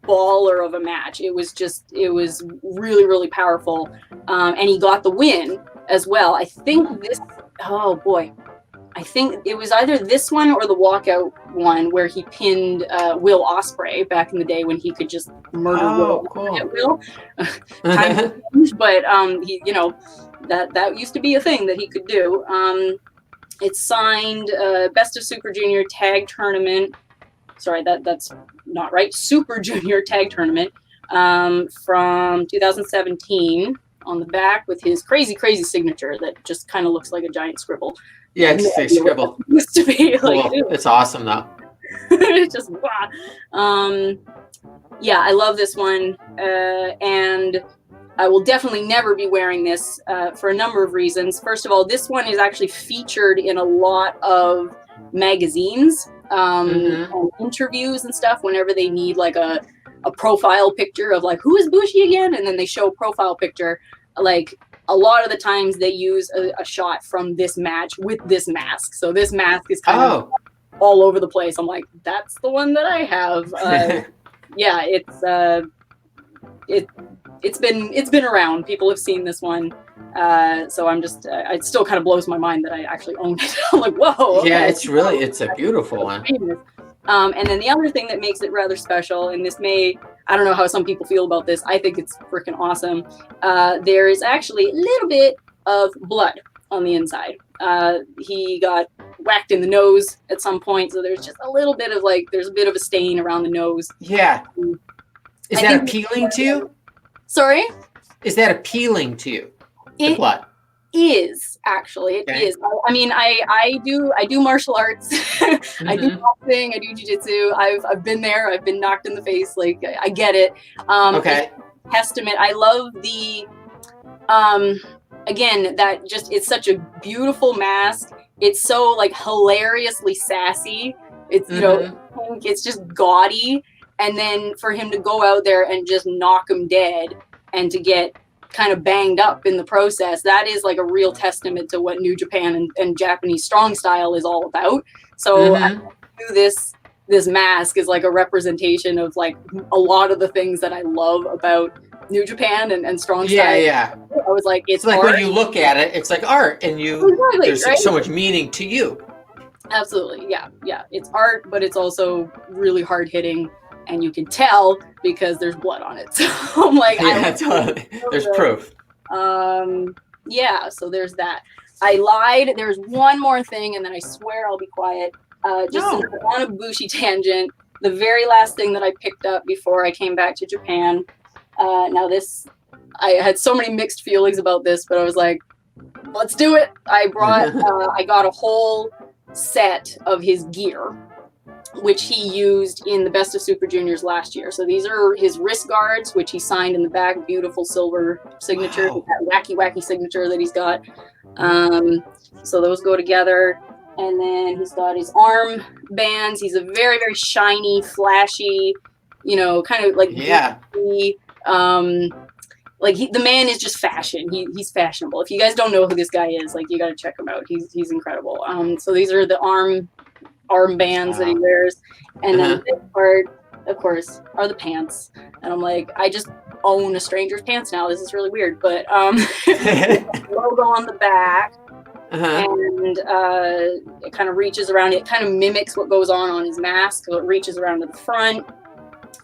Speaker 4: baller of a match. It was really, really powerful. And he got the win as well. I think this. Oh boy. I think it was either this one or the walkout one where he pinned Will Ospreay back in the day when he could just murder Will at will. Time changed, but he, you know, that used to be a thing that he could do. It's signed Best of Super Junior Tag Tournament. Sorry, that's not right. Super Junior Tag Tournament from 2017 on the back with his crazy, crazy signature that just kind of looks like a giant scribble.
Speaker 3: Yeah, it's a scribble.
Speaker 4: It used to be like,
Speaker 3: it's awesome though.
Speaker 4: It's just yeah, I love this one, and I will definitely never be wearing this for a number of reasons. First of all, this one is actually featured in a lot of magazines, and interviews and stuff. Whenever they need like a profile picture of like who is Bushi again, and then they show a profile picture, like. A lot of the times they use a shot from this match with this mask. So this mask is kind of all over the place. I'm like, that's the one that I have. Yeah, it's been around. People have seen this one. So I'm just, it still kind of blows my mind that I actually own it. I'm like, whoa. Okay.
Speaker 3: Yeah, it's a beautiful one.
Speaker 4: And then the other thing that makes it rather special, and this I don't know how some people feel about this. I think it's freaking awesome. There is actually a little bit of blood on the inside. He got whacked in the nose at some point. So there's just a little bit of there's a bit of a stain around the nose.
Speaker 3: Yeah. Is that appealing to you?
Speaker 4: Sorry?
Speaker 3: Is that appealing to you? The blood?
Speaker 4: Is actually it is. I mean, I do martial arts. I do boxing. I do jiu-jitsu. I've been there. I've been knocked in the face. Like I get it.
Speaker 3: Okay.
Speaker 4: Testament. I love the again that just it's such a beautiful mask. It's so hilariously sassy. It's you know it's just gaudy, and then for him to go out there and just knock him dead and to get kind of banged up in the process, that is a real testament to what New Japan and Japanese strong style is all about. So I do this mask is a representation of a lot of the things that I love about New Japan and strong style.
Speaker 3: Yeah.
Speaker 4: I was like, it's
Speaker 3: like
Speaker 4: art.
Speaker 3: when you look at it, it's like art, and there's so much meaning to you.
Speaker 4: Absolutely, yeah. It's art, but it's also really hard hitting. And you can tell because there's blood on it. So I'm like,
Speaker 3: totally. There's proof.
Speaker 4: Yeah, so there's that. I lied. There's one more thing, and then I swear I'll be quiet. On a Bushi tangent, the very last thing that I picked up before I came back to Japan. Now this, I had so many mixed feelings about this, but I was like, let's do it. I got a whole set of his gear. which he used in the Best of Super Juniors last year. So these are his wrist guards, which he signed in the back. Beautiful silver signature,
Speaker 3: Wow.
Speaker 4: that wacky signature that he's got. So those go together. And then he's got his arm bands. He's a very, very shiny, flashy, you know, kind of like goofy, the man is just fashion. He's fashionable. If you guys don't know who this guy is, like, you got to check him out. He's incredible. So these are the arm bands that he wears, and then this part, of course, are the pants. And I'm like, I just own a stranger's pants now. This is really weird, but logo on the back. And it kind of reaches around. It kind of mimics what goes on his mask. So it reaches around to the front.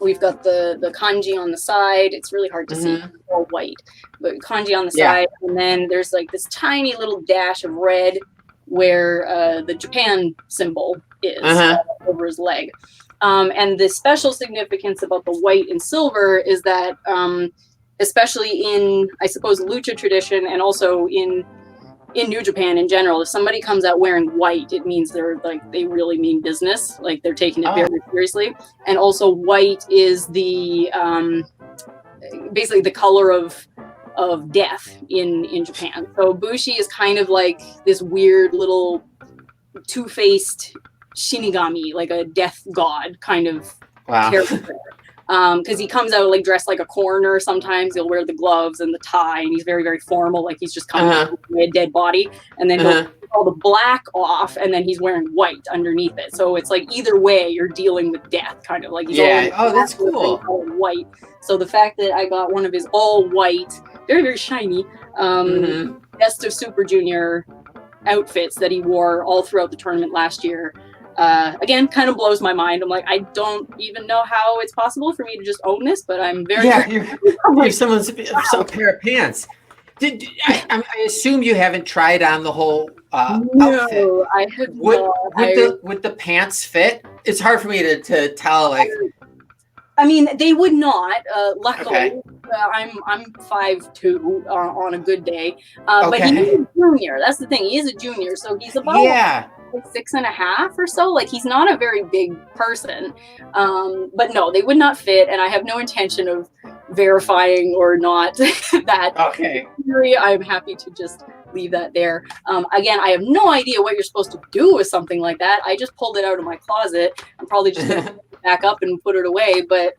Speaker 4: We've got the kanji on the side. It's really hard to see. It's all white, but kanji on the side. And then there's like this tiny little dash of red where the Japan symbol is over his leg. And the special significance about the white and silver is that, especially in, I suppose, lucha tradition, and also in New Japan in general, if somebody comes out wearing white, it means they really mean business. Like, they're taking it very seriously. And also white is the basically the color of death in Japan. So Bushi is kind of like this weird little two-faced Shinigami, like a death god kind of character. Because he comes out like dressed like a coroner. Sometimes he'll wear the gloves and the tie, and he's very, very formal, like he's just coming out with a dead body. And then he'll take all the black off, and then he's wearing white underneath it. So it's like either way, you're dealing with death, kind of like he's
Speaker 3: that's cool.
Speaker 4: White. So the fact that I got one of his all white, very, very shiny, Best of Super Junior outfits that he wore all throughout the tournament last year. Again, kind of blows my mind. I'm like, I don't even know how it's possible for me to just own this, but I'm very
Speaker 3: you're some pair of pants. I assume you haven't tried on the whole outfit.
Speaker 4: No, I have not.
Speaker 3: Would the pants fit? It's hard for me to tell. Like,
Speaker 4: I mean, they would not. Luckily, I'm 5'2" on a good day. But he's a junior. That's the thing. He is a junior, so he's about like 6.5 or so. Like, he's not a very big person. But no, they would not fit, and I have no intention of verifying or not that. I'm happy to just leave that there. Again, I have no idea what you're supposed to do with something like that. I just pulled it out of my closet. I'm probably just gonna put it back up and put it away. But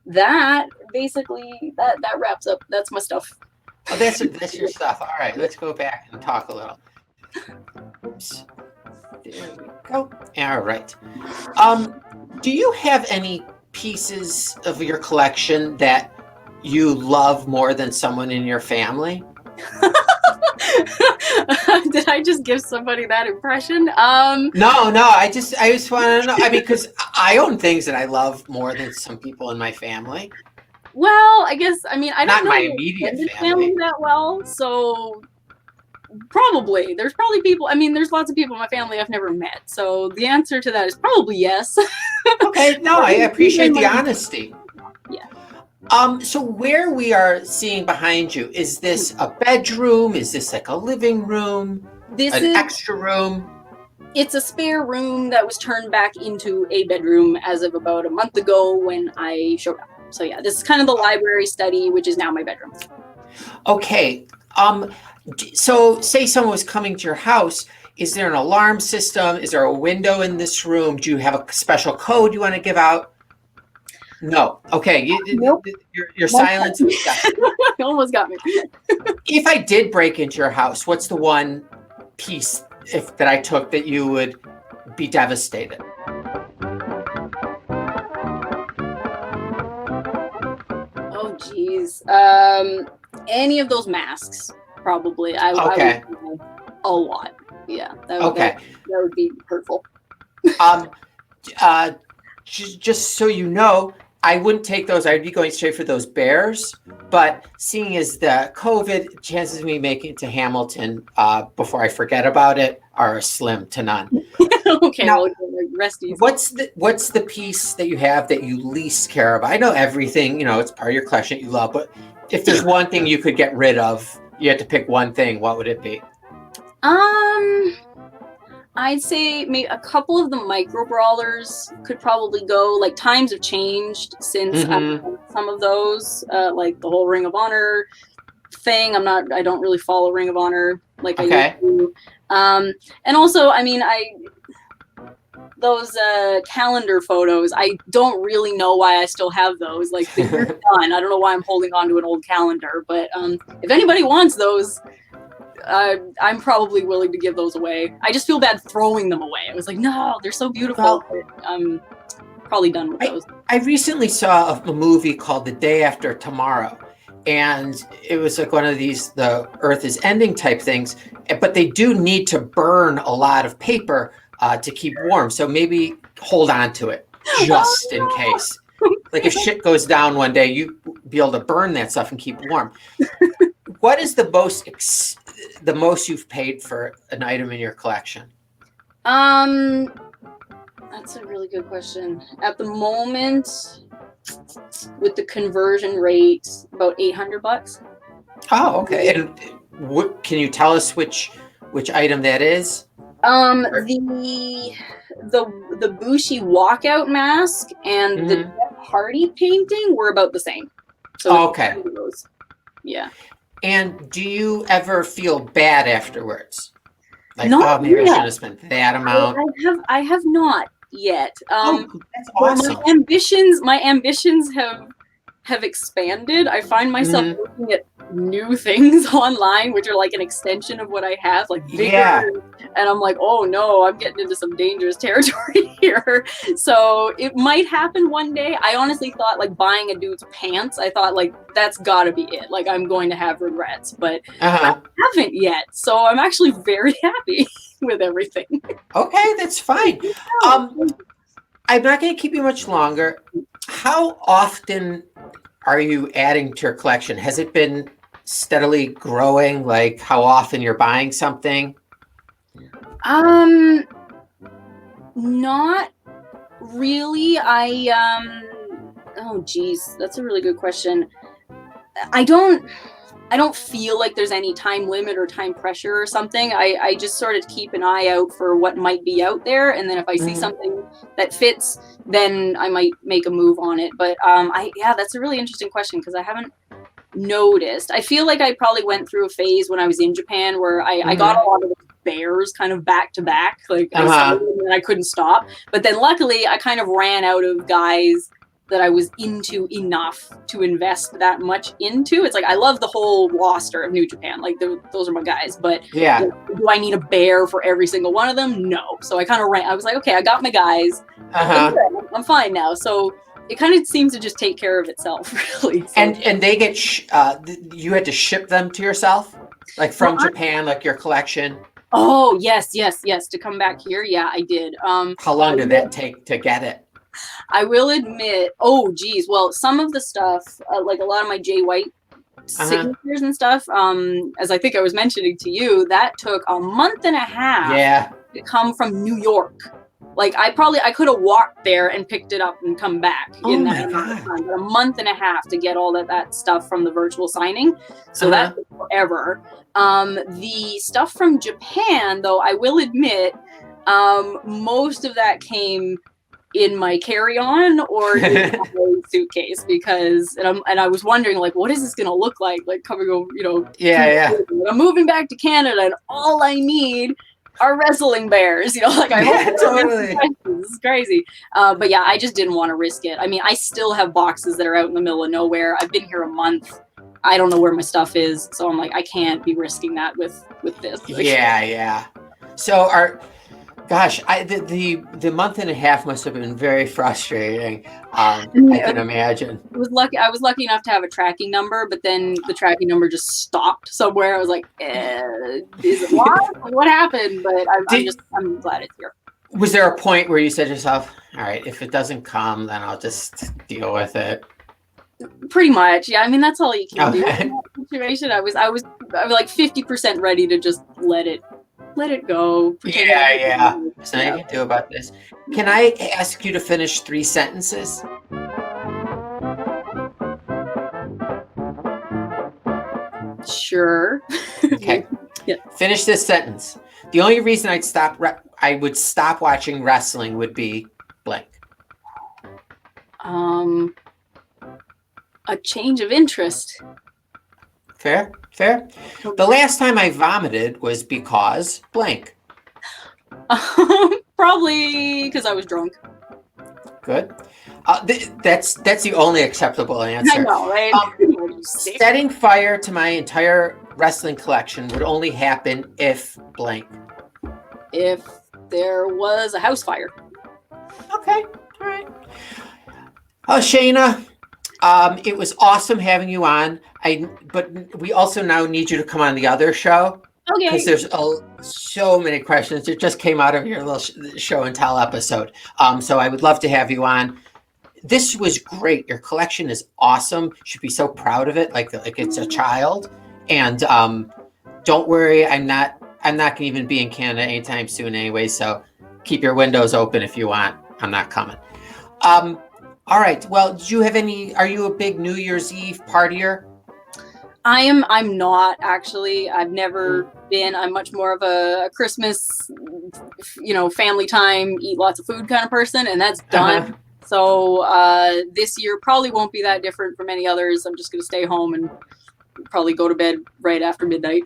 Speaker 4: that basically that wraps up. That's my stuff.
Speaker 3: Oh, that's your stuff. All right, let's go back and talk a little. Oops. There we go. All right. Do you have any pieces of your collection that you love more than someone in your family?
Speaker 4: Did I just give somebody that impression?
Speaker 3: No. I just want to know. I mean, because I own things that I love more than some people in my family.
Speaker 4: Well, I guess, I mean, I don't know
Speaker 3: my immediate
Speaker 4: family that well, so probably. There's probably people, I mean, there's lots of people in my family I've never met, so the answer to that is probably yes.
Speaker 3: Okay, no, I appreciate the honesty.
Speaker 4: Yeah.
Speaker 3: So where we are seeing behind you, is this a bedroom? Is this like a living room?
Speaker 4: This
Speaker 3: is extra room?
Speaker 4: It's a spare room that was turned back into a bedroom as of about a month ago when I showed up. So yeah, this is kind of the library study, which is now my bedroom.
Speaker 3: Okay. So say someone was coming to your house. Is there an alarm system? Is there a window in this room? Do you have a special code you want to give out? No. Okay.
Speaker 4: Nope.
Speaker 3: Your silence.
Speaker 4: You almost got me.
Speaker 3: If I did break into your house, what's the one piece that I took that you would be devastated?
Speaker 4: Oh, geez. Any of those masks, probably. I would a lot. Yeah. That would be hurtful.
Speaker 3: Just so you know, I wouldn't take those. I'd be going straight for those bears. But seeing as the COVID, chances of me making it to Hamilton before I forget about it are slim to none.
Speaker 4: Okay,
Speaker 3: now,
Speaker 4: rest easy.
Speaker 3: What's the piece that you have that you least care about? I know everything, it's part of your collection that you love, but if there's one thing you could get rid of, you had to pick one thing, what would it be?
Speaker 4: I'd say maybe a couple of the micro brawlers could probably go. Like times have changed since I've done some of those, like the whole Ring of Honor thing. I don't really follow Ring of Honor like I used to. And also, I mean, those calendar photos, I don't really know why I still have those. Like they're done. I don't know why I'm holding on to an old calendar, but if anybody wants those, I'm probably willing to give those away. I just feel bad throwing them away. I was like, no, they're so beautiful. But I'm probably done with those.
Speaker 3: I recently saw a movie called The Day After Tomorrow, and it was like one of these, the Earth is ending type things, but they do need to burn a lot of paper to keep warm. So maybe hold on to it just in case. Like if shit goes down one day, you be able to burn that stuff and keep warm. What is the most you've paid for an item in your collection?
Speaker 4: That's a really good question. At the moment, with the conversion rate, about $800.
Speaker 3: Oh, okay. And can you tell us which item that is?
Speaker 4: The Bushi Walkout Mask and the Jeff Hardy painting were about the same. So
Speaker 3: okay.
Speaker 4: Yeah.
Speaker 3: And do you ever feel bad afterwards? Like, maybe I should have spent that amount.
Speaker 4: I have not yet.
Speaker 3: That's awesome.
Speaker 4: My ambitions have expanded. I find myself looking at new things online, which are like an extension of what I have, like bigger. And I'm like, oh no, I'm getting into some dangerous territory here. So it might happen one day. I honestly thought like buying a dude's pants, I thought like that's gotta be it. Like I'm going to have regrets, but I haven't yet. So I'm actually very happy with everything.
Speaker 3: Okay, that's fine. I'm not going to keep you much longer. How often are you adding to your collection? Has it been steadily growing? Like how often you're buying something?
Speaker 4: Not really. Oh geez, that's a really good question. I don't feel like there's any time limit or time pressure or something. I just sort of keep an eye out for what might be out there, and then if I see something that fits, then I might make a move on it. But that's a really interesting question because I haven't noticed. I feel like I probably went through a phase when I was in Japan where I got a lot of bears kind of back to back, like I couldn't stop. But then luckily I kind of ran out of guys that I was into enough to invest that much into. It's like I love the whole roster of New Japan, like those are my guys, but do I need a bear for every single one of them? No. So I kind of ran. I was like, okay, I got my guys. I'm fine now. So it kind of seems to just take care of itself, really. So.
Speaker 3: And they get you had to ship them to yourself, like from Japan, like your collection.
Speaker 4: Oh yes, to come back here. Yeah, I did.
Speaker 3: How long did that take to get it?
Speaker 4: I will admit, oh geez, well, some of the stuff, like a lot of my Jay White signatures and stuff, as I think I was mentioning to you, that took a month and a half to come from New York. Like I could have walked there and picked it up and come back in that amount of time, but a month and a half to get all that stuff from the virtual signing. So that took forever. The stuff from Japan, though, I will admit, most of that came in my carry-on or in my suitcase because and I was wondering like what is this gonna look like coming over, I'm moving back to Canada and all I need are wrestling bears, totally. This is crazy. But yeah, I just didn't want to risk it. I mean, I still have boxes that are out in the middle of nowhere. I've been here a month. I don't know where my stuff is, so I'm like, I can't be risking that with this.
Speaker 3: So the month and a half must have been very frustrating. I can imagine.
Speaker 4: I was lucky enough to have a tracking number, but then the tracking number just stopped somewhere. I was like, is it what happened? But I'm glad it's here.
Speaker 3: Was there a point where you said to yourself, all right, if it doesn't come, then I'll just deal with it?
Speaker 4: Pretty much, yeah. I mean, that's all you can do in that situation. I was like 50% ready to just let it go.
Speaker 3: There's nothing you can do about this. Can I ask you to finish 3 sentences?
Speaker 4: Sure.
Speaker 3: Okay. Finish this sentence. The only reason I would stop watching wrestling would be blank.
Speaker 4: A change of interest.
Speaker 3: Fair. The last time I vomited was because blank.
Speaker 4: Probably because I was drunk.
Speaker 3: Good. That's the only acceptable answer.
Speaker 4: I know, right?
Speaker 3: Setting fire to my entire wrestling collection would only happen if blank.
Speaker 4: If there was a house fire.
Speaker 3: Okay. All right. Shayna, it was awesome having you on. But we also now need you to come on the other show.
Speaker 4: Okay.
Speaker 3: Because there's so many questions that just came out of your little show and tell episode. So I would love to have you on. This was great. Your collection is awesome. You should be so proud of it, like it's a child. And don't worry, I'm not going to even be in Canada anytime soon anyway. So keep your windows open if you want. I'm not coming. All right. Well, are you a big New Year's Eve partier?
Speaker 4: I'm not actually. I've never been. I'm much more of a Christmas, family time, eat lots of food kind of person, and that's done. So this year probably won't be that different from any others. I'm just going to stay home and probably go to bed right after midnight.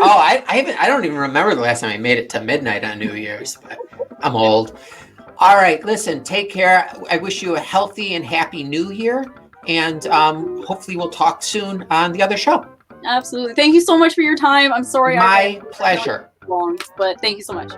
Speaker 3: I don't even remember the last time I made it to midnight on New Year's, but I'm old. All right, listen, take care. I wish you a healthy and happy New Year. And hopefully we'll talk soon on the other show.
Speaker 4: Absolutely. Thank you so much for your time. I'm sorry.
Speaker 3: My pleasure.
Speaker 4: Long, but thank you so much.